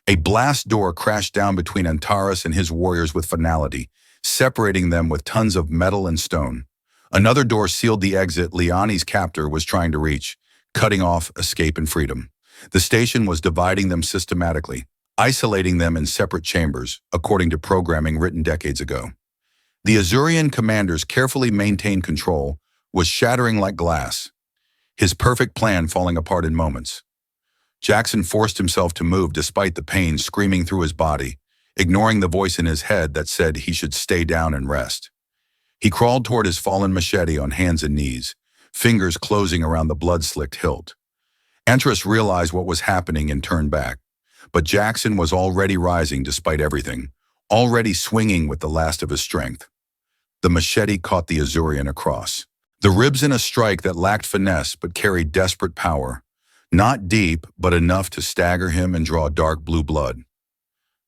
A blast door crashed down between Antaras and his warriors with finality, separating them with tons of metal and stone. Another door sealed the exit Liani's captor was trying to reach, cutting off escape and freedom. The station was dividing them systematically, isolating them in separate chambers, according to programming written decades ago. The Azurian commander's carefully maintained control was shattering like glass, his perfect plan falling apart in moments. Jackson forced himself to move despite the pain screaming through his body, ignoring the voice in his head that said he should stay down and rest. He crawled toward his fallen machete on hands and knees, fingers closing around the blood-slicked hilt. Antaras realized what was happening and turned back, but Jackson was already rising despite everything, already swinging with the last of his strength. The machete caught the Azurian across, the ribs in a strike that lacked finesse but carried desperate power. Not deep, but enough to stagger him and draw dark blue blood.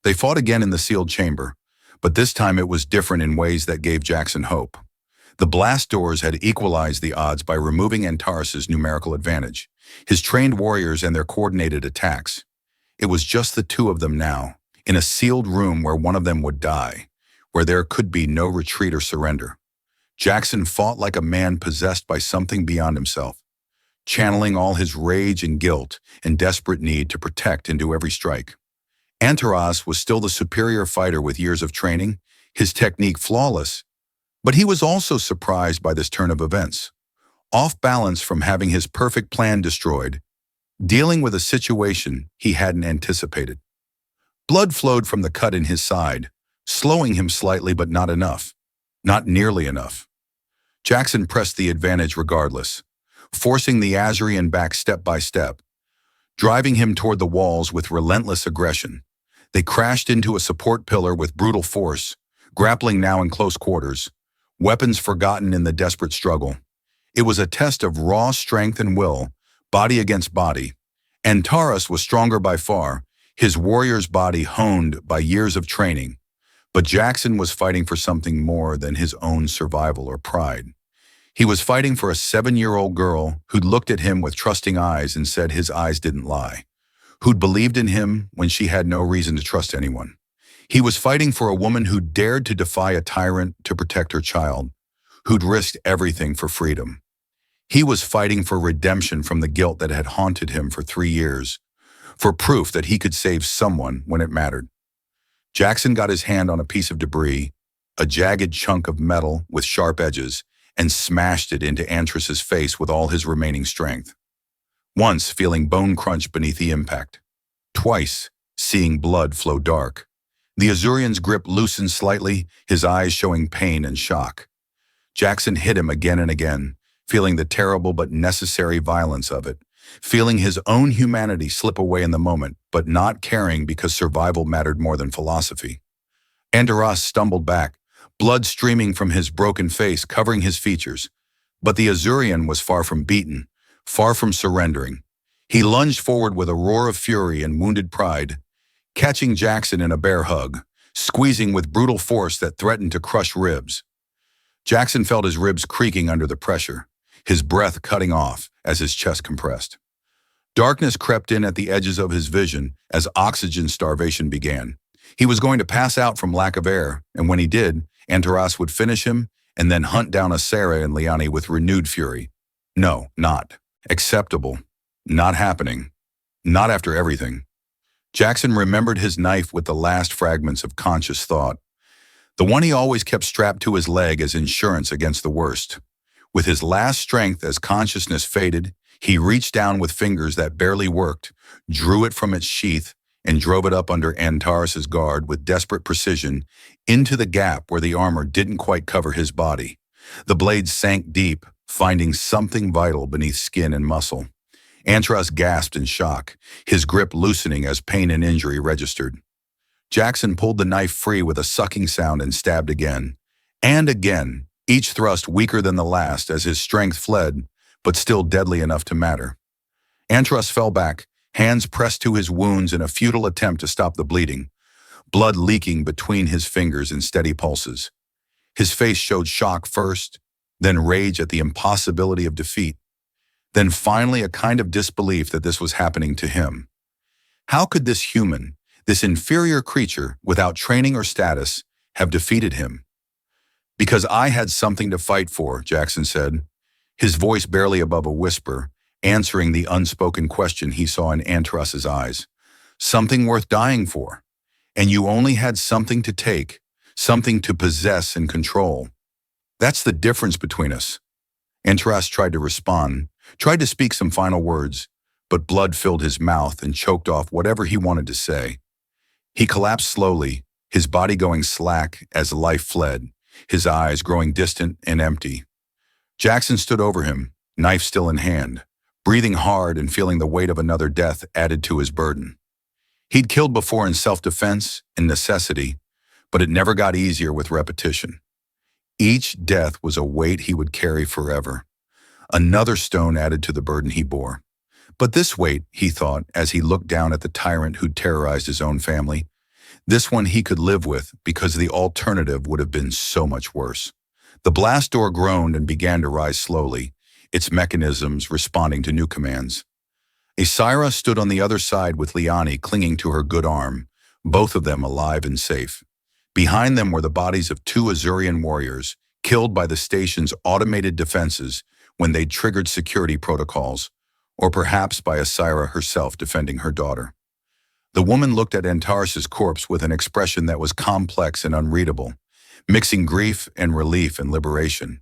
They fought again in the sealed chamber, but this time it was different in ways that gave Jackson hope. The blast doors had equalized the odds by removing Antaras' numerical advantage, his trained warriors and their coordinated attacks. It was just the two of them now, in a sealed room where one of them would die, where there could be no retreat or surrender. Jackson fought like a man possessed by something beyond himself, channeling all his rage and guilt and desperate need to protect into every strike. Antaras was still the superior fighter with years of training, his technique flawless, but he was also surprised by this turn of events. Off balance from having his perfect plan destroyed, dealing with a situation he hadn't anticipated. Blood flowed from the cut in his side, slowing him slightly but not enough, not nearly enough. Jackson pressed the advantage regardless, forcing the Azurian back step by step, driving him toward the walls with relentless aggression. They crashed into a support pillar with brutal force, grappling now in close quarters, weapons forgotten in the desperate struggle. It was a test of raw strength and will, body against body. Antaras was stronger by far, his warrior's body honed by years of training. But Jackson was fighting for something more than his own survival or pride. He was fighting for a 7-year-old girl who'd looked at him with trusting eyes and said his eyes didn't lie, who'd believed in him when she had no reason to trust anyone. He was fighting for a woman who dared to defy a tyrant to protect her child, who'd risked everything for freedom. He was fighting for redemption from the guilt that had haunted him for 3 years, for proof that he could save someone when it mattered. Jackson got his hand on a piece of debris, a jagged chunk of metal with sharp edges, and smashed it into Antaras's face with all his remaining strength. Once, feeling bone crunch beneath the impact. Twice, seeing blood flow dark. The Azurian's grip loosened slightly, his eyes showing pain and shock. Jackson hit him again and again, feeling the terrible but necessary violence of it, feeling his own humanity slip away in the moment, but not caring because survival mattered more than philosophy. Antaras stumbled back, blood streaming from his broken face covering his features. But the Azurian was far from beaten, far from surrendering. He lunged forward with a roar of fury and wounded pride, catching Jackson in a bear hug, squeezing with brutal force that threatened to crush ribs. Jackson felt his ribs creaking under the pressure, his breath cutting off as his chest compressed. Darkness crept in at the edges of his vision as oxygen starvation began. He was going to pass out from lack of air, and when he did, Antaras would finish him and then hunt down Asaira and Liani with renewed fury. No, not acceptable. Not happening. Not after everything. Jackson remembered his knife with the last fragments of conscious thought, the one he always kept strapped to his leg as insurance against the worst. With his last strength as consciousness faded, he reached down with fingers that barely worked, drew it from its sheath, and drove it up under Antaras' guard with desperate precision into the gap where the armor didn't quite cover his body. The blade sank deep, finding something vital beneath skin and muscle. Antaras gasped in shock, his grip loosening as pain and injury registered. Jackson pulled the knife free with a sucking sound and stabbed again. And again, each thrust weaker than the last as his strength fled, but still deadly enough to matter. Antaras fell back, hands pressed to his wounds in a futile attempt to stop the bleeding, blood leaking between his fingers in steady pulses. His face showed shock first, then rage at the impossibility of defeat, then finally a kind of disbelief that this was happening to him. How could this human, this inferior creature without training or status, have defeated him? Because I had something to fight for, Jackson said, his voice barely above a whisper, answering the unspoken question he saw in Antaras's eyes. Something worth dying for. And you only had something to take, something to possess and control. That's the difference between us. Antaras tried to respond, tried to speak some final words, but blood filled his mouth and choked off whatever he wanted to say. He collapsed slowly, his body going slack as life fled, his eyes growing distant and empty. Jackson stood over him, knife still in hand, breathing hard and feeling the weight of another death added to his burden. He'd killed before in self-defense and necessity, but it never got easier with repetition. Each death was a weight he would carry forever, another stone added to the burden he bore. But this weight, he thought, as he looked down at the tyrant who'd terrorized his own family, this one he could live with because the alternative would have been so much worse. The blast door groaned and began to rise slowly, its mechanisms responding to new commands. Asaira stood on the other side with Liani clinging to her good arm, both of them alive and safe. Behind them were the bodies of two Azurian warriors, killed by the station's automated defenses when they'd triggered security protocols, or perhaps by Asaira herself defending her daughter. The woman looked at Antaras' corpse with an expression that was complex and unreadable, mixing grief and relief and liberation.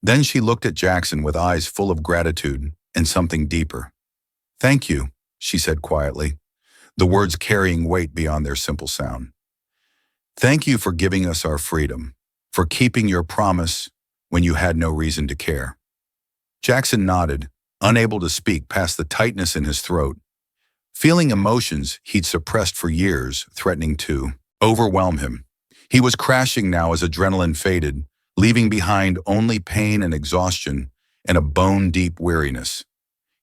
Then she looked at Jackson with eyes full of gratitude and something deeper. "Thank you," she said quietly, the words carrying weight beyond their simple sound. "Thank you for giving us our freedom, for keeping your promise when you had no reason to care." Jackson nodded, unable to speak past the tightness in his throat, feeling emotions he'd suppressed for years threatening to overwhelm him. He was crashing now as adrenaline faded, leaving behind only pain and exhaustion and a bone-deep weariness.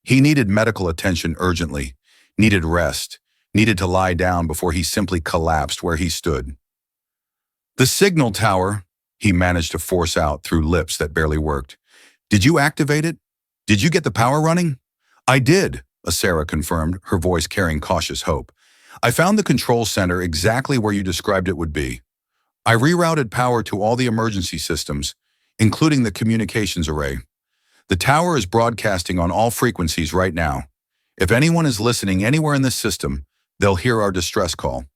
He needed medical attention urgently, needed rest, needed to lie down before he simply collapsed where he stood. "The signal tower," he managed to force out through lips that barely worked. "Did you activate it? Did you get the power running?" "I did," Asaira confirmed, her voice carrying cautious hope. "I found the control center exactly where you described it would be. I rerouted power to all the emergency systems, including the communications array. The tower is broadcasting on all frequencies right now. If anyone is listening anywhere in this system, they'll hear our distress call."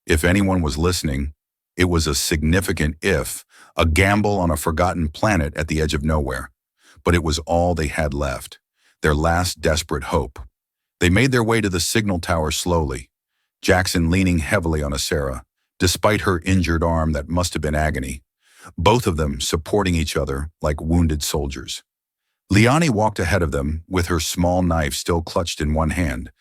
If anyone was listening, it was a significant if, a gamble on a forgotten planet at the edge of nowhere. But it was all they had left, their last desperate hope. They made their way to the signal tower slowly, Jackson leaning heavily on Asaira, despite her injured arm that must have been agony, both of them supporting each other like wounded soldiers. Liani walked ahead of them with her small knife still clutched in one hand,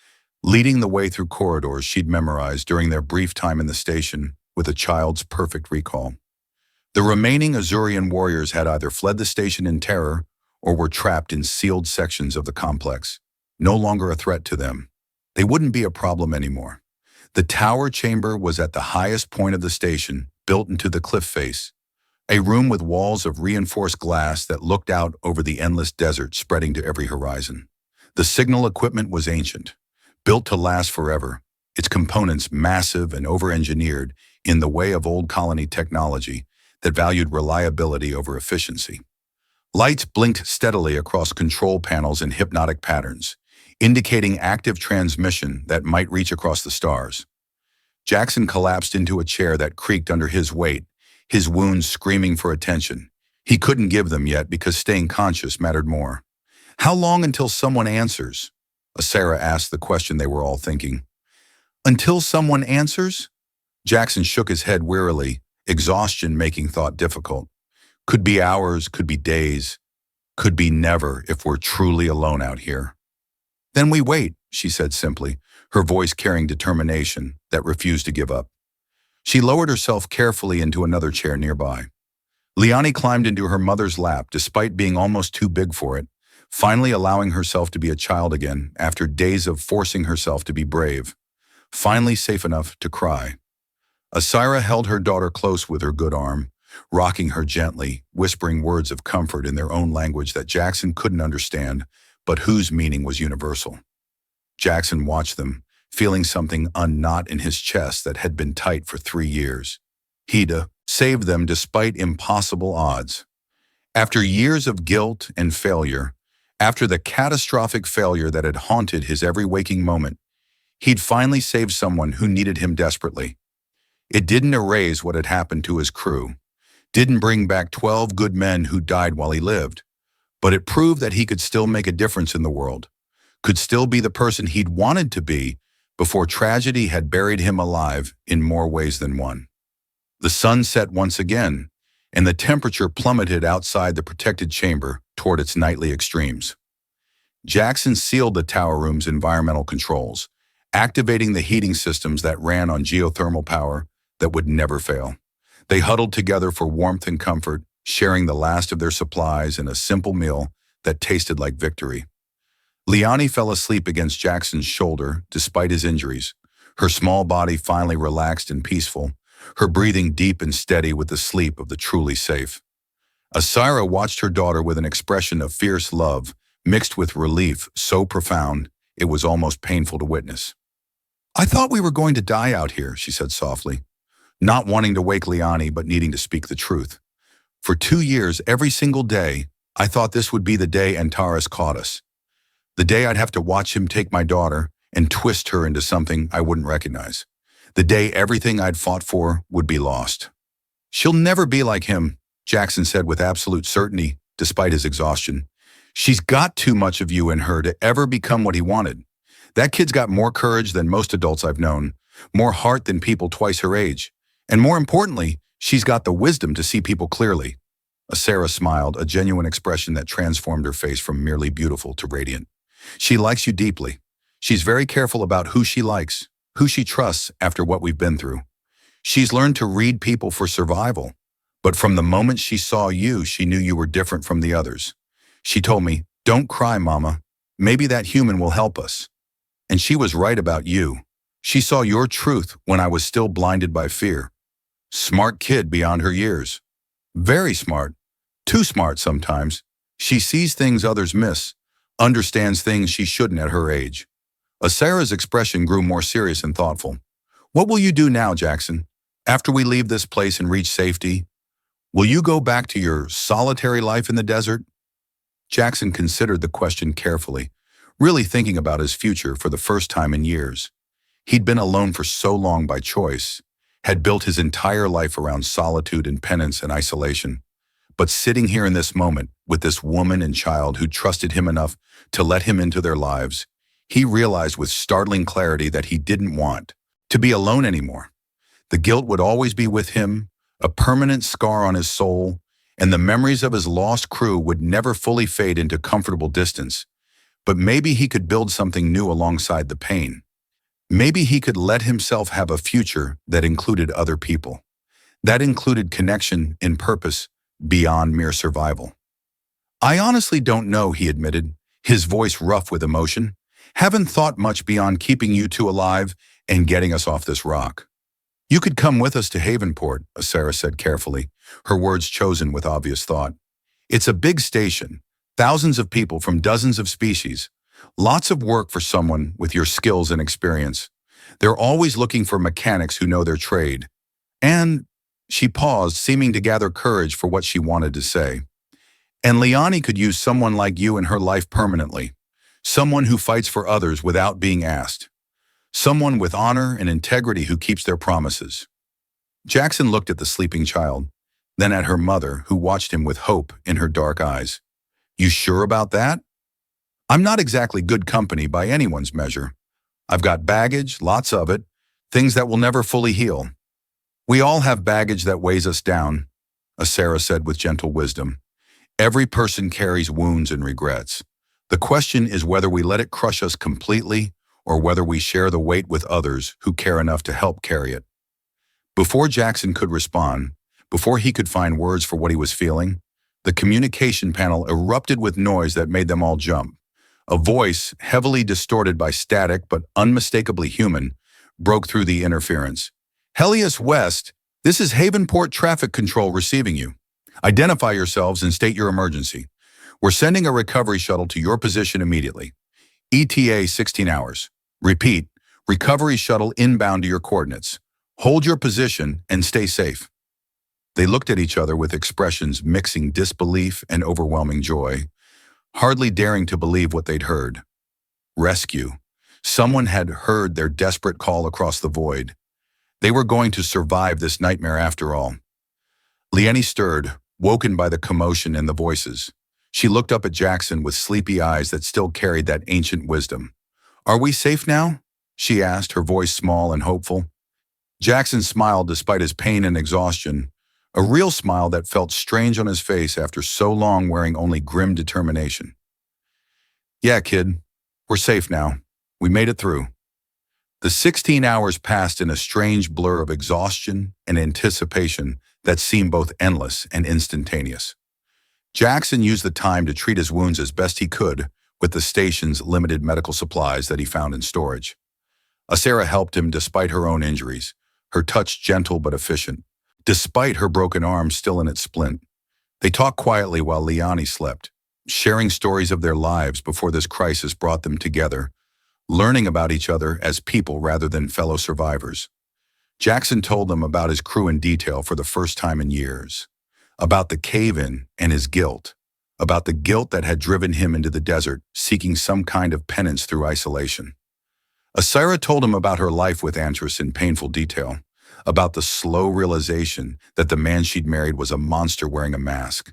leading the way through corridors she'd memorized during their brief time in the station with a child's perfect recall. The remaining Azurian warriors had either fled the station in terror or were trapped in sealed sections of the complex, no longer a threat to them. They wouldn't be a problem anymore. The tower chamber was at the highest point of the station, built into the cliff face, a room with walls of reinforced glass that looked out over the endless desert spreading to every horizon. The signal equipment was ancient, built to last forever, its components massive and over-engineered in the way of old colony technology that valued reliability over efficiency. Lights blinked steadily across control panels in hypnotic patterns, indicating active transmission that might reach across the stars. Jackson collapsed into a chair that creaked under his weight, his wounds screaming for attention. He couldn't give them yet because staying conscious mattered more. "How long until someone answers?" Asaira asked the question they were all thinking. "Until someone answers?" Jackson shook his head wearily, exhaustion making thought difficult. "Could be hours, could be days, could be never if we're truly alone out here." Then we wait, she said simply, her voice carrying determination that refused to give up. She lowered herself carefully into another chair nearby. Liani climbed into her mother's lap despite being almost too big for it, finally allowing herself to be a child again after days of forcing herself to be brave, finally safe enough to cry. Asaira held her daughter close with her good arm, rocking her gently, whispering words of comfort in their own language that Jackson couldn't understand, but whose meaning was universal. Jackson watched them, feeling something unknot in his chest that had been tight for 3 years. He'd saved them despite impossible odds. After years of guilt and failure, after the catastrophic failure that had haunted his every waking moment, he'd finally saved someone who needed him desperately. It didn't erase what had happened to his crew, didn't bring back 12 good men who died while he lived, but it proved that he could still make a difference in the world, could still be the person he'd wanted to be before tragedy had buried him alive in more ways than one. The sun set once again, and the temperature plummeted outside the protected chamber toward its nightly extremes. Jackson sealed the tower room's environmental controls, activating the heating systems that ran on geothermal power that would never fail. They huddled together for warmth and comfort, sharing the last of their supplies in a simple meal that tasted like victory. Liani fell asleep against Jackson's shoulder despite his injuries, her small body finally relaxed and peaceful, her breathing deep and steady with the sleep of the truly safe. Asaira watched her daughter with an expression of fierce love, mixed with relief so profound it was almost painful to witness. "I thought we were going to die out here," she said softly, not wanting to wake Liani but needing to speak the truth. "For 2 years, every single day, I thought this would be the day Antaras caught us. The day I'd have to watch him take my daughter and twist her into something I wouldn't recognize. The day everything I'd fought for would be lost." "She'll never be like him," Jackson said with absolute certainty, despite his exhaustion. "She's got too much of you in her to ever become what he wanted. That kid's got more courage than most adults I've known, more heart than people twice her age. And more importantly, she's got the wisdom to see people clearly." Asaira smiled, a genuine expression that transformed her face from merely beautiful to radiant. "She likes you deeply. She's very careful about who she likes, who she trusts after what we've been through. She's learned to read people for survival, but from the moment she saw you, she knew you were different from the others. She told me, 'Don't cry, Mama. Maybe that human will help us.' And she was right about you. She saw your truth when I was still blinded by fear. Smart kid beyond her years. Very smart. Too smart sometimes. She sees things others miss, understands things she shouldn't at her age." Asaira's expression grew more serious and thoughtful. "What will you do now, Jackson? After we leave this place and reach safety, will you go back to your solitary life in the desert?" Jackson considered the question carefully, really thinking about his future for the first time in years. He'd been alone for so long by choice, had built his entire life around solitude and penance and isolation. But sitting here in this moment with this woman and child who trusted him enough to let him into their lives, he realized with startling clarity that he didn't want to be alone anymore. The guilt would always be with him, a permanent scar on his soul, and the memories of his lost crew would never fully fade into comfortable distance. But maybe he could build something new alongside the pain. Maybe he could let himself have a future that included other people, that included connection and purpose beyond mere survival. "I honestly don't know," he admitted, his voice rough with emotion. "Haven't thought much beyond keeping you two alive and getting us off this rock." "You could come with us to Havenport," Asaira said carefully, her words chosen with obvious thought. "It's a big station, thousands of people from dozens of species. Lots of work for someone with your skills and experience. They're always looking for mechanics who know their trade. And," she paused, seeming to gather courage for what she wanted to say, "and Liani could use someone like you in her life permanently. Someone who fights for others without being asked. Someone with honor and integrity who keeps their promises." Jackson looked at the sleeping child, then at her mother, who watched him with hope in her dark eyes. "You sure about that?" "I'm not exactly good company by anyone's measure. I've got baggage, lots of it, things that will never fully heal." "We all have baggage that weighs us down," Asaira said with gentle wisdom. "Every person carries wounds and regrets. The question is whether we let it crush us completely or whether we share the weight with others who care enough to help carry it. Before Jackson could respond, before he could find words for what he was feeling, the communication panel erupted with noise that made them all jump. A voice, heavily distorted by static but unmistakably human, broke through the interference. Helios West, this is Havenport Traffic Control receiving you. Identify yourselves and state your emergency. We're sending a recovery shuttle to your position immediately. ETA 16 hours. Repeat, recovery shuttle inbound to your coordinates. Hold your position and stay safe. They looked at each other with expressions mixing disbelief and overwhelming joy, hardly daring to believe what they'd heard. Rescue. Someone had heard their desperate call across the void. They were going to survive this nightmare after all. Liani stirred, woken by the commotion and the voices. She looked up at Jackson with sleepy eyes that still carried that ancient wisdom. Are we safe now? She asked, her voice small and hopeful. Jackson smiled despite his pain and exhaustion, a real smile that felt strange on his face after so long wearing only grim determination. Yeah, kid, we're safe now. We made it through. The 16 hours passed in a strange blur of exhaustion and anticipation that seemed both endless and instantaneous. Jackson used the time to treat his wounds as best he could with the station's limited medical supplies that he found in storage. Asaira helped him despite her own injuries, her touch gentle but efficient, despite her broken arm still in its splint. They talked quietly while Liani slept, sharing stories of their lives before this crisis brought them together, learning about each other as people rather than fellow survivors. Jackson told them about his crew in detail for the first time in years, about the cave-in and his guilt, about the guilt that had driven him into the desert, seeking some kind of penance through isolation. Asaira told him about her life with Antaras in painful detail, about the slow realization that the man she'd married was a monster wearing a mask,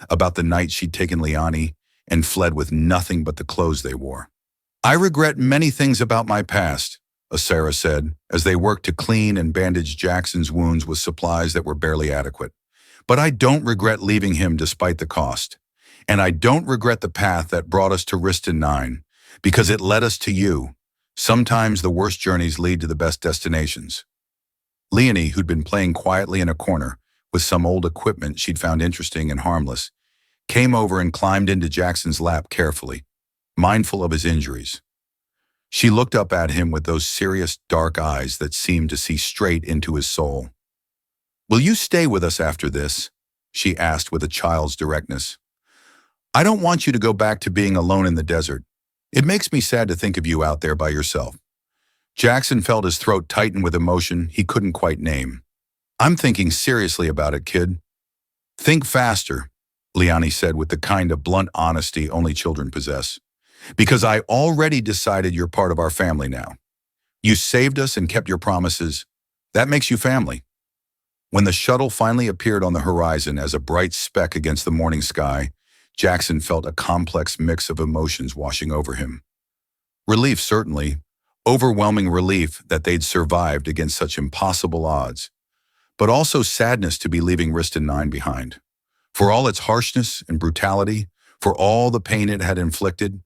about the night she'd taken Liani and fled with nothing but the clothes they wore. I regret many things about my past, Asaira said, as they worked to clean and bandage Jackson's wounds with supplies that were barely adequate. But I don't regret leaving him despite the cost. And I don't regret the path that brought us to Riston 9, because it led us to you. Sometimes the worst journeys lead to the best destinations. Liani, who'd been playing quietly in a corner with some old equipment she'd found interesting and harmless, came over and climbed into Jackson's lap carefully, mindful of his injuries. She looked up at him with those serious, dark eyes that seemed to see straight into his soul. Will you stay with us after this? She asked with a child's directness. I don't want you to go back to being alone in the desert. It makes me sad to think of you out there by yourself. Jackson felt his throat tighten with emotion he couldn't quite name. I'm thinking seriously about it, kid. Think faster, Liani said with the kind of blunt honesty only children possess. Because I already decided you're part of our family now. You saved us and kept your promises. That makes you family. When the shuttle finally appeared on the horizon as a bright speck against the morning sky, Jackson felt a complex mix of emotions washing over him. Relief, certainly. Overwhelming relief that they'd survived against such impossible odds. But also sadness to be leaving Riston 9 behind. For all its harshness and brutality, for all the pain it had inflicted,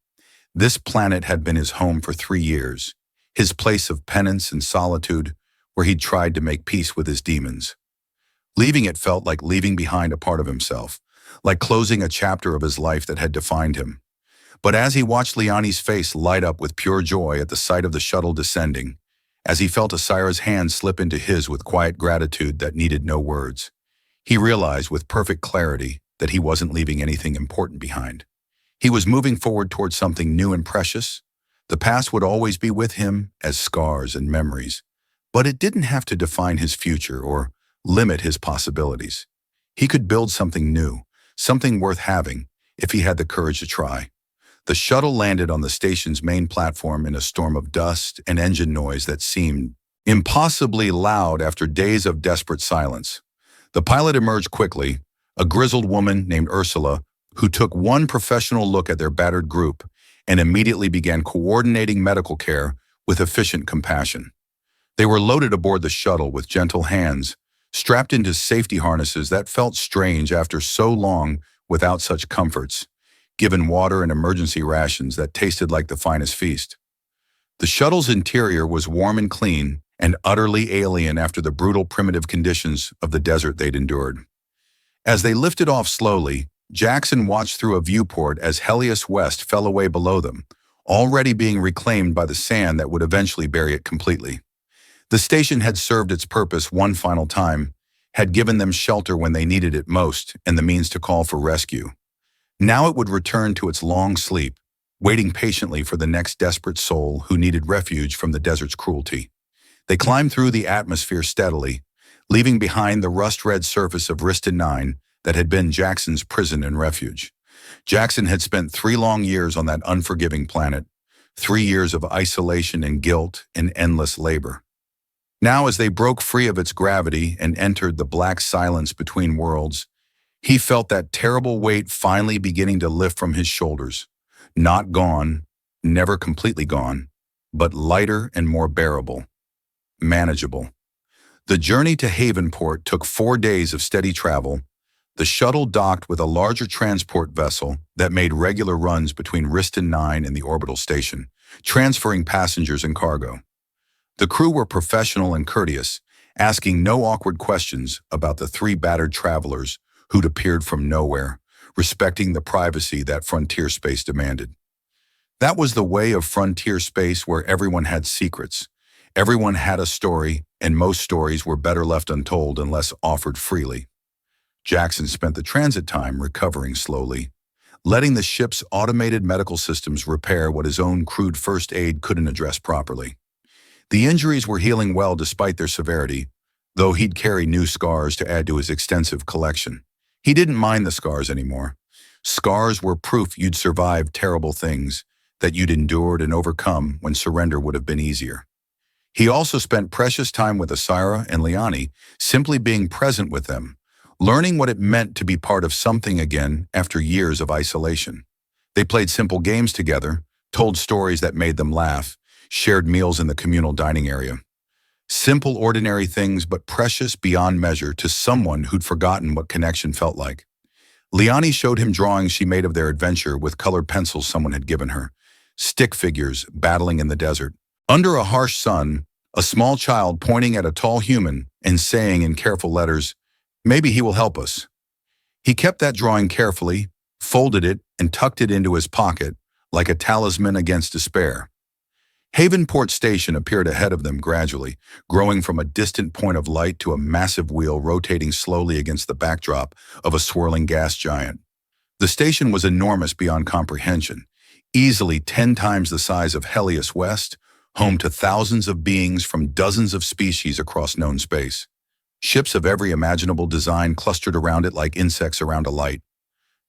this planet had been his home for 3 years, his place of penance and solitude where he'd tried to make peace with his demons. Leaving it felt like leaving behind a part of himself, like closing a chapter of his life that had defined him. But as he watched Liani's face light up with pure joy at the sight of the shuttle descending, as he felt Asaira's hand slip into his with quiet gratitude that needed no words, he realized with perfect clarity that he wasn't leaving anything important behind. He was moving forward towards something new and precious. The past would always be with him as scars and memories, but it didn't have to define his future or limit his possibilities. He could build something new, something worth having, if he had the courage to try. The shuttle landed on the station's main platform in a storm of dust and engine noise that seemed impossibly loud after days of desperate silence. The pilot emerged quickly, a grizzled woman named Ursula, who took one professional look at their battered group and immediately began coordinating medical care with efficient compassion. They were loaded aboard the shuttle with gentle hands, strapped into safety harnesses that felt strange after so long without such comforts, given water and emergency rations that tasted like the finest feast. The shuttle's interior was warm and clean and utterly alien after the brutal primitive conditions of the desert they'd endured. As they lifted off slowly, Jackson watched through a viewport as Helios West fell away below them, already being reclaimed by the sand that would eventually bury it completely. The station had served its purpose one final time, had given them shelter when they needed it most and the means to call for rescue. Now it would return to its long sleep, waiting patiently for the next desperate soul who needed refuge from the desert's cruelty. They climbed through the atmosphere steadily, leaving behind the rust-red surface of Riston 9 that had been Jackson's prison and refuge. Jackson had spent 3 long years on that unforgiving planet, 3 years of isolation and guilt and endless labor. Now, as they broke free of its gravity and entered the black silence between worlds, he felt that terrible weight finally beginning to lift from his shoulders. Not gone, never completely gone, but lighter and more bearable, manageable. The journey to Havenport took 4 days of steady travel. The shuttle docked with a larger transport vessel that made regular runs between Riston 9 and the orbital station, transferring passengers and cargo. The crew were professional and courteous, asking no awkward questions about the 3 battered travelers who'd appeared from nowhere, respecting the privacy that frontier space demanded. That was the way of frontier space where everyone had secrets. Everyone had a story, and most stories were better left untold unless offered freely. Jackson spent the transit time recovering slowly, letting the ship's automated medical systems repair what his own crude first aid couldn't address properly. The injuries were healing well despite their severity, though he'd carry new scars to add to his extensive collection. He didn't mind the scars anymore. Scars were proof you'd survived terrible things, that you'd endured and overcome when surrender would have been easier. He also spent precious time with Asaira and Liani, simply being present with them, learning what it meant to be part of something again after years of isolation. They played simple games together, told stories that made them laugh, shared meals in the communal dining area. Simple, ordinary things, but precious beyond measure to someone who'd forgotten what connection felt like. Liani showed him drawings she made of their adventure with colored pencils someone had given her, stick figures battling in the desert. Under a harsh sun, a small child pointing at a tall human and saying in careful letters, "Maybe he will help us." He kept that drawing carefully, folded it, and tucked it into his pocket like a talisman against despair. Havenport Station appeared ahead of them gradually, growing from a distant point of light to a massive wheel rotating slowly against the backdrop of a swirling gas giant. The station was enormous beyond comprehension, easily 10 times the size of Helios West, home to thousands of beings from dozens of species across known space. Ships of every imaginable design clustered around it like insects around a light.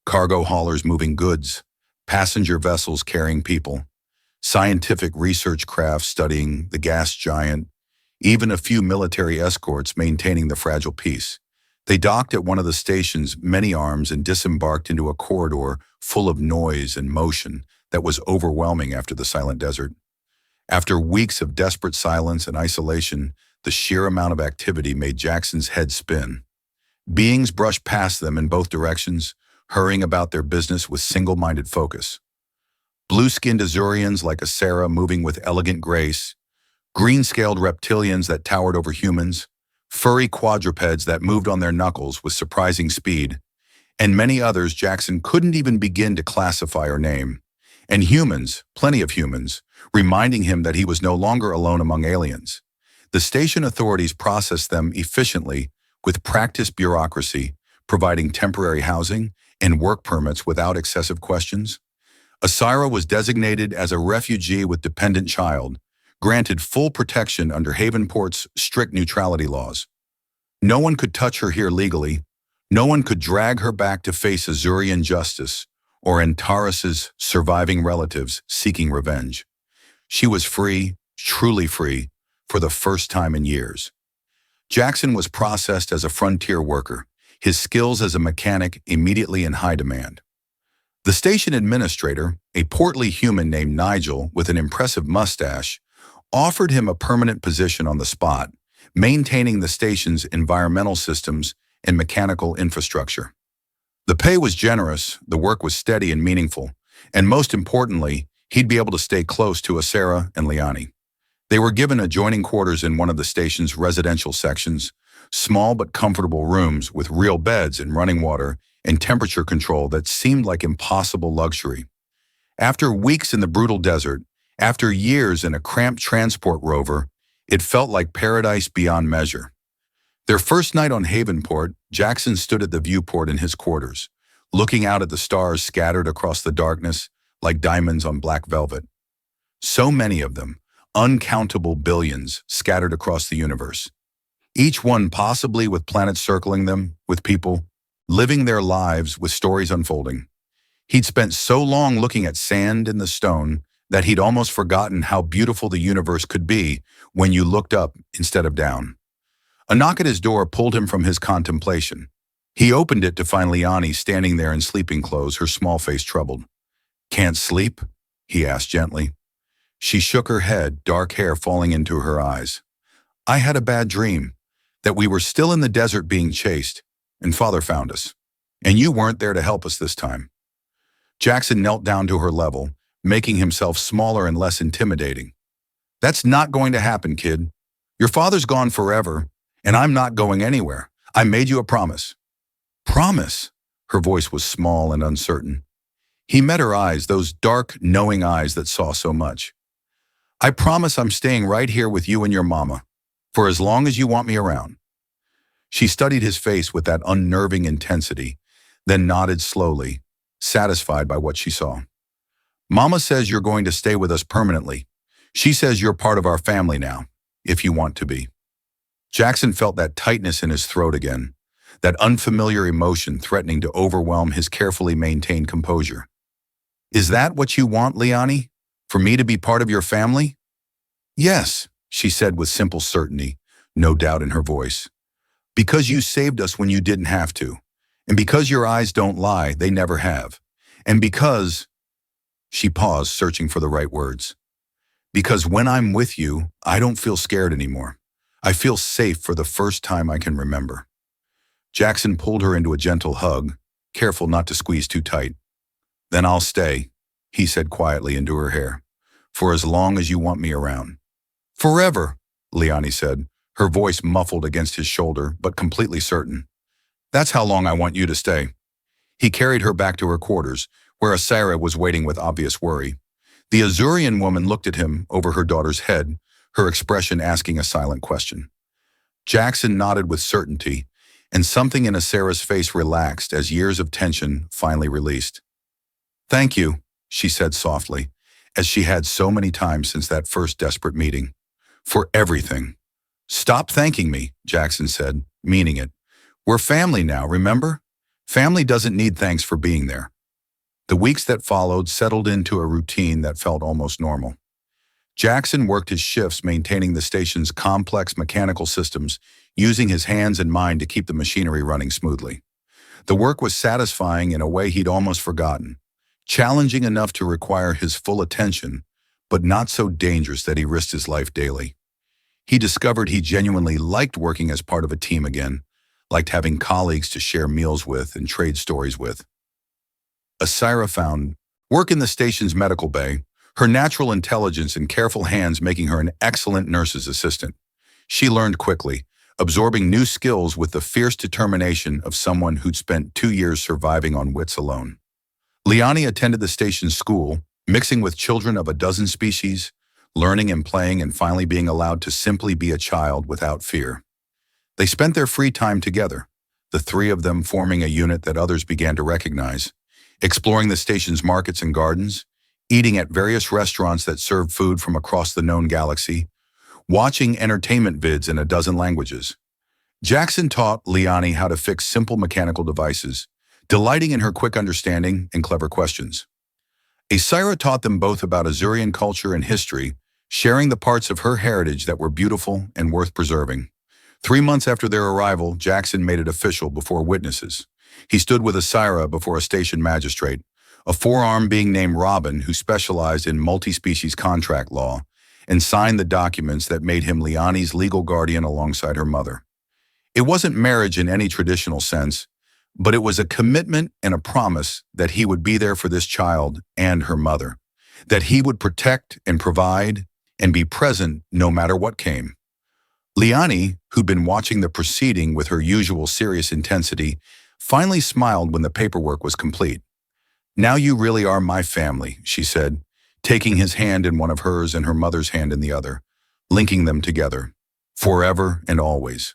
Cargo haulers moving goods, passenger vessels carrying people, scientific research crafts studying the gas giant, even a few military escorts maintaining the fragile peace. They docked at one of the station's many arms and disembarked into a corridor full of noise and motion that was overwhelming after the silent desert. After weeks of desperate silence and isolation, the sheer amount of activity made Jackson's head spin. Beings brushed past them in both directions, hurrying about their business with single-minded focus. Blue-skinned azurians like Asaira moving with elegant grace, green-scaled reptilians that towered over humans, furry quadrupeds that moved on their knuckles with surprising speed, and many others Jackson couldn't even begin to classify or name. And humans, plenty of humans, reminding him that he was no longer alone among aliens. The station authorities processed them efficiently with practiced bureaucracy, providing temporary housing and work permits without excessive questions. Asaira was designated as a refugee with dependent child, granted full protection under Havenport's strict neutrality laws. No one could touch her here legally. No one could drag her back to face Azurian justice or Antaras' surviving relatives seeking revenge. She was free, truly free, for the first time in years. Jackson was processed as a frontier worker, his skills as a mechanic immediately in high demand. The station administrator, a portly human named Nigel with an impressive mustache, offered him a permanent position on the spot, maintaining the station's environmental systems and mechanical infrastructure. The pay was generous, the work was steady and meaningful, and most importantly, he'd be able to stay close to Asaira and Liani. They were given adjoining quarters in one of the station's residential sections, small but comfortable rooms with real beds and running water and temperature control that seemed like impossible luxury. After weeks in the brutal desert, after years in a cramped transport rover, it felt like paradise beyond measure. Their first night on Havenport, Jackson stood at the viewport in his quarters, looking out at the stars scattered across the darkness like diamonds on black velvet. So many of them, uncountable billions scattered across the universe. Each one possibly with planets circling them, with people living their lives with stories unfolding. He'd spent so long looking at sand and the stone that he'd almost forgotten how beautiful the universe could be when you looked up instead of down. A knock at his door pulled him from his contemplation. He opened it to find Liani standing there in sleeping clothes, her small face troubled. "Can't sleep?" he asked gently. She shook her head, dark hair falling into her eyes. "I had a bad dream, that we were still in the desert being chased, and Father found us. And you weren't there to help us this time." Jackson knelt down to her level, making himself smaller and less intimidating. "That's not going to happen, kid. Your father's gone forever, and I'm not going anywhere. I made you a promise." "Promise?" Her voice was small and uncertain. He met her eyes, those dark, knowing eyes that saw so much. "I promise I'm staying right here with you and your mama, for as long as you want me around." She studied his face with that unnerving intensity, then nodded slowly, satisfied by what she saw. "Mama says you're going to stay with us permanently. She says you're part of our family now, if you want to be." Jackson felt that tightness in his throat again, that unfamiliar emotion threatening to overwhelm his carefully maintained composure. "Is that what you want, Liani? For me to be part of your family?" "Yes," she said with simple certainty, no doubt in her voice. "Because you saved us when you didn't have to. And because your eyes don't lie, they never have. And because—" She paused, searching for the right words. "Because when I'm with you, I don't feel scared anymore. I feel safe for the first time I can remember." Jackson pulled her into a gentle hug, careful not to squeeze too tight. "Then I'll stay," he said quietly into her hair, "for as long as you want me around." "Forever," Liani said, her voice muffled against his shoulder, but completely certain. "That's how long I want you to stay." He carried her back to her quarters, where Asaira was waiting with obvious worry. The Azurian woman looked at him over her daughter's head, her expression asking a silent question. Jackson nodded with certainty, and something in Asaira's face relaxed as years of tension finally released. "Thank you," she said softly, as she had so many times since that first desperate meeting. "For everything." "Stop thanking me," Jackson said, meaning it. "We're family now, remember? Family doesn't need thanks for being there." The weeks that followed settled into a routine that felt almost normal. Jackson worked his shifts maintaining the station's complex mechanical systems, using his hands and mind to keep the machinery running smoothly. The work was satisfying in a way he'd almost forgotten, challenging enough to require his full attention, but not so dangerous that he risked his life daily. He discovered he genuinely liked working as part of a team again, liked having colleagues to share meals with and trade stories with. Asaira found work in the station's medical bay, her natural intelligence and careful hands making her an excellent nurse's assistant. She learned quickly, absorbing new skills with the fierce determination of someone who'd spent 2 years surviving on wits alone. Liani attended the station's school, mixing with children of a dozen species, learning and playing and finally being allowed to simply be a child without fear. They spent their free time together, the three of them forming a unit that others began to recognize, exploring the station's markets and gardens, eating at various restaurants that served food from across the known galaxy, watching entertainment vids in a dozen languages. Jackson taught Liani how to fix simple mechanical devices, delighting in her quick understanding and clever questions. Asaira taught them both about Azurian culture and history, sharing the parts of her heritage that were beautiful and worth preserving. 3 months after their arrival, Jackson made it official before witnesses. He stood with Asaira before a station magistrate, a forearm being named Robin who specialized in multi-species contract law, and signed the documents that made him Liani's legal guardian alongside her mother. It wasn't marriage in any traditional sense, But it was a commitment and a promise that he would be there for this child and her mother, that he would protect and provide and be present no matter what came. Liani, who'd been watching the proceeding with her usual serious intensity, finally smiled when the paperwork was complete. "Now you really are my family," she said, taking his hand in one of hers and her mother's hand in the other, linking them together. "Forever and always."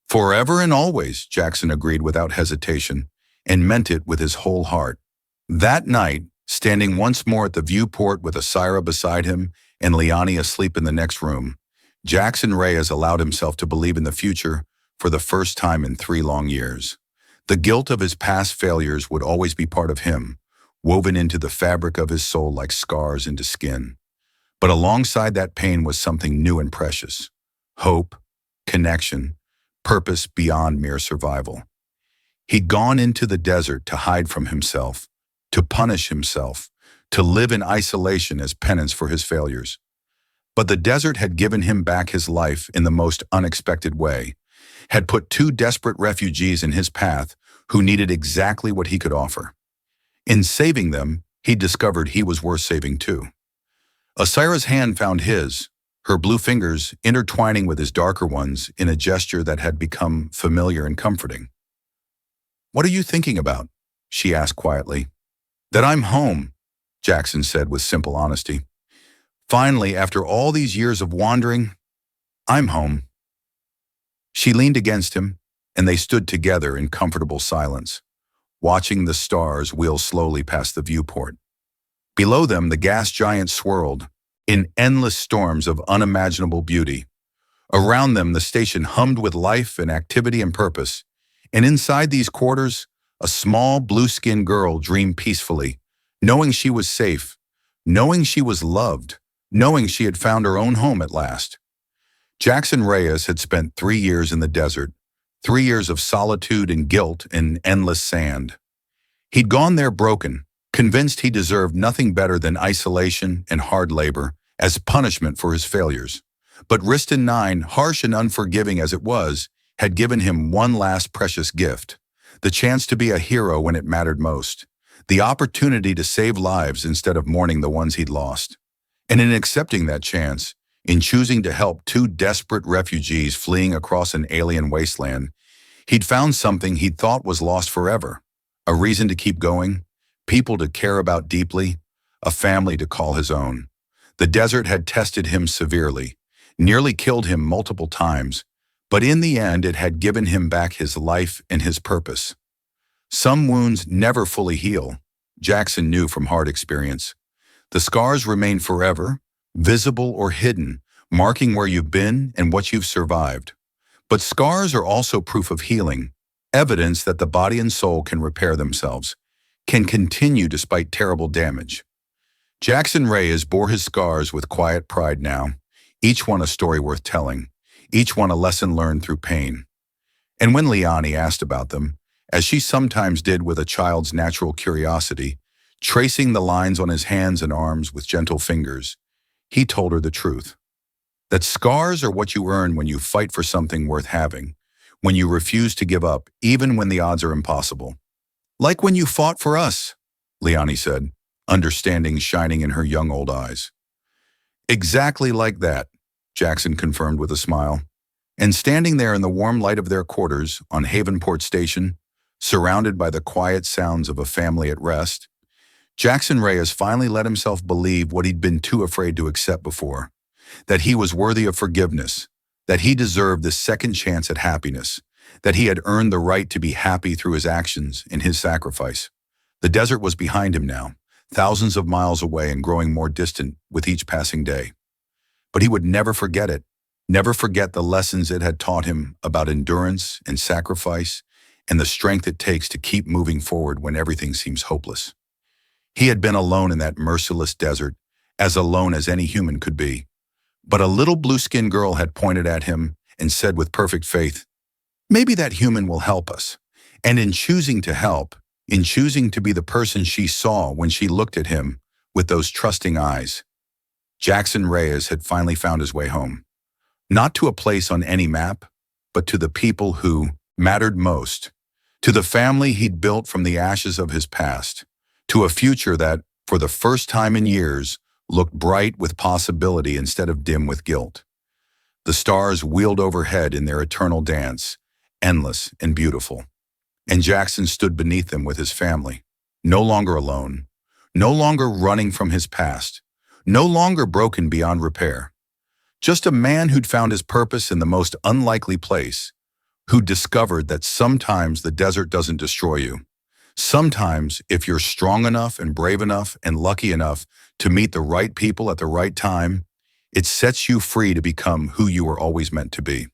"Forever and always," Jackson agreed without hesitation, and meant it with his whole heart. That night, standing once more at the viewport with Asaira beside him and Liani asleep in the next room, Jackson Reyes allowed himself to believe in the future for the first time in 3 long years. The guilt of his past failures would always be part of him, woven into the fabric of his soul like scars into skin. But alongside that pain was something new and precious: hope, connection, purpose beyond mere survival. He'd gone into the desert to hide from himself, to punish himself, to live in isolation as penance for his failures. But the desert had given him back his life in the most unexpected way, had put 2 desperate refugees in his path who needed exactly what he could offer. In saving them, he discovered he was worth saving too. Asaira's hand found his, her blue fingers intertwining with his darker ones in a gesture that had become familiar and comforting. "What are you thinking about?" she asked quietly. "That I'm home," Jackson said with simple honesty. "Finally, after all these years of wandering, I'm home." She leaned against him, and they stood together in comfortable silence, watching the stars wheel slowly past the viewport. Below them, the gas giant swirled in endless storms of unimaginable beauty. Around them, the station hummed with life and activity and purpose. And inside these quarters, a small blue-skinned girl dreamed peacefully, knowing she was safe, knowing she was loved, knowing she had found her own home at last. Jackson Reyes had spent 3 years in the desert, 3 years of solitude and guilt in endless sand. He'd gone there broken, convinced he deserved nothing better than isolation and hard labor as punishment for his failures. But Riston 9, harsh and unforgiving as it was, had given him one last precious gift: the chance to be a hero when it mattered most, the opportunity to save lives instead of mourning the ones he'd lost. And in accepting that chance, in choosing to help 2 desperate refugees fleeing across an alien wasteland, he'd found something he'd thought was lost forever: a reason to keep going, people to care about deeply, a family to call his own. The desert had tested him severely, nearly killed him multiple times, but in the end it had given him back his life and his purpose. Some wounds never fully heal, Jackson knew from hard experience. The scars remain forever, visible or hidden, marking where you've been and what you've survived. But scars are also proof of healing, evidence that the body and soul can repair themselves, can continue despite terrible damage. Jackson Reyes bore his scars with quiet pride now, each one a story worth telling, each one a lesson learned through pain. And when Liani asked about them, as she sometimes did with a child's natural curiosity, tracing the lines on his hands and arms with gentle fingers, he told her the truth: that scars are what you earn when you fight for something worth having, when you refuse to give up even when the odds are impossible. "Like when you fought for us," Liani said, understanding shining in her young old eyes. "Exactly like that," Jackson confirmed with a smile. And standing there in the warm light of their quarters on Havenport Station, surrounded by the quiet sounds of a family at rest, Jackson Reyes finally let himself believe what he'd been too afraid to accept before: that he was worthy of forgiveness, that he deserved this second chance at happiness, that he had earned the right to be happy through his actions and his sacrifice. The desert was behind him now, thousands of miles away and growing more distant with each passing day. But he would never forget it, never forget the lessons it had taught him about endurance and sacrifice and the strength it takes to keep moving forward when everything seems hopeless. He had been alone in that merciless desert, as alone as any human could be. But a little blue-skinned girl had pointed at him and said with perfect faith, "Maybe that human will help us." And in choosing to help, in choosing to be the person she saw when she looked at him with those trusting eyes, Jackson Reyes had finally found his way home. Not to a place on any map, but to the people who mattered most, to the family he'd built from the ashes of his past, to a future that, for the first time in years, looked bright with possibility instead of dim with guilt. The stars wheeled overhead in their eternal dance, endless and beautiful. And Jackson stood beneath them with his family, no longer alone, no longer running from his past, no longer broken beyond repair. Just a man who'd found his purpose in the most unlikely place, who discovered that sometimes the desert doesn't destroy you. Sometimes, if you're strong enough and brave enough and lucky enough to meet the right people at the right time, it sets you free to become who you were always meant to be.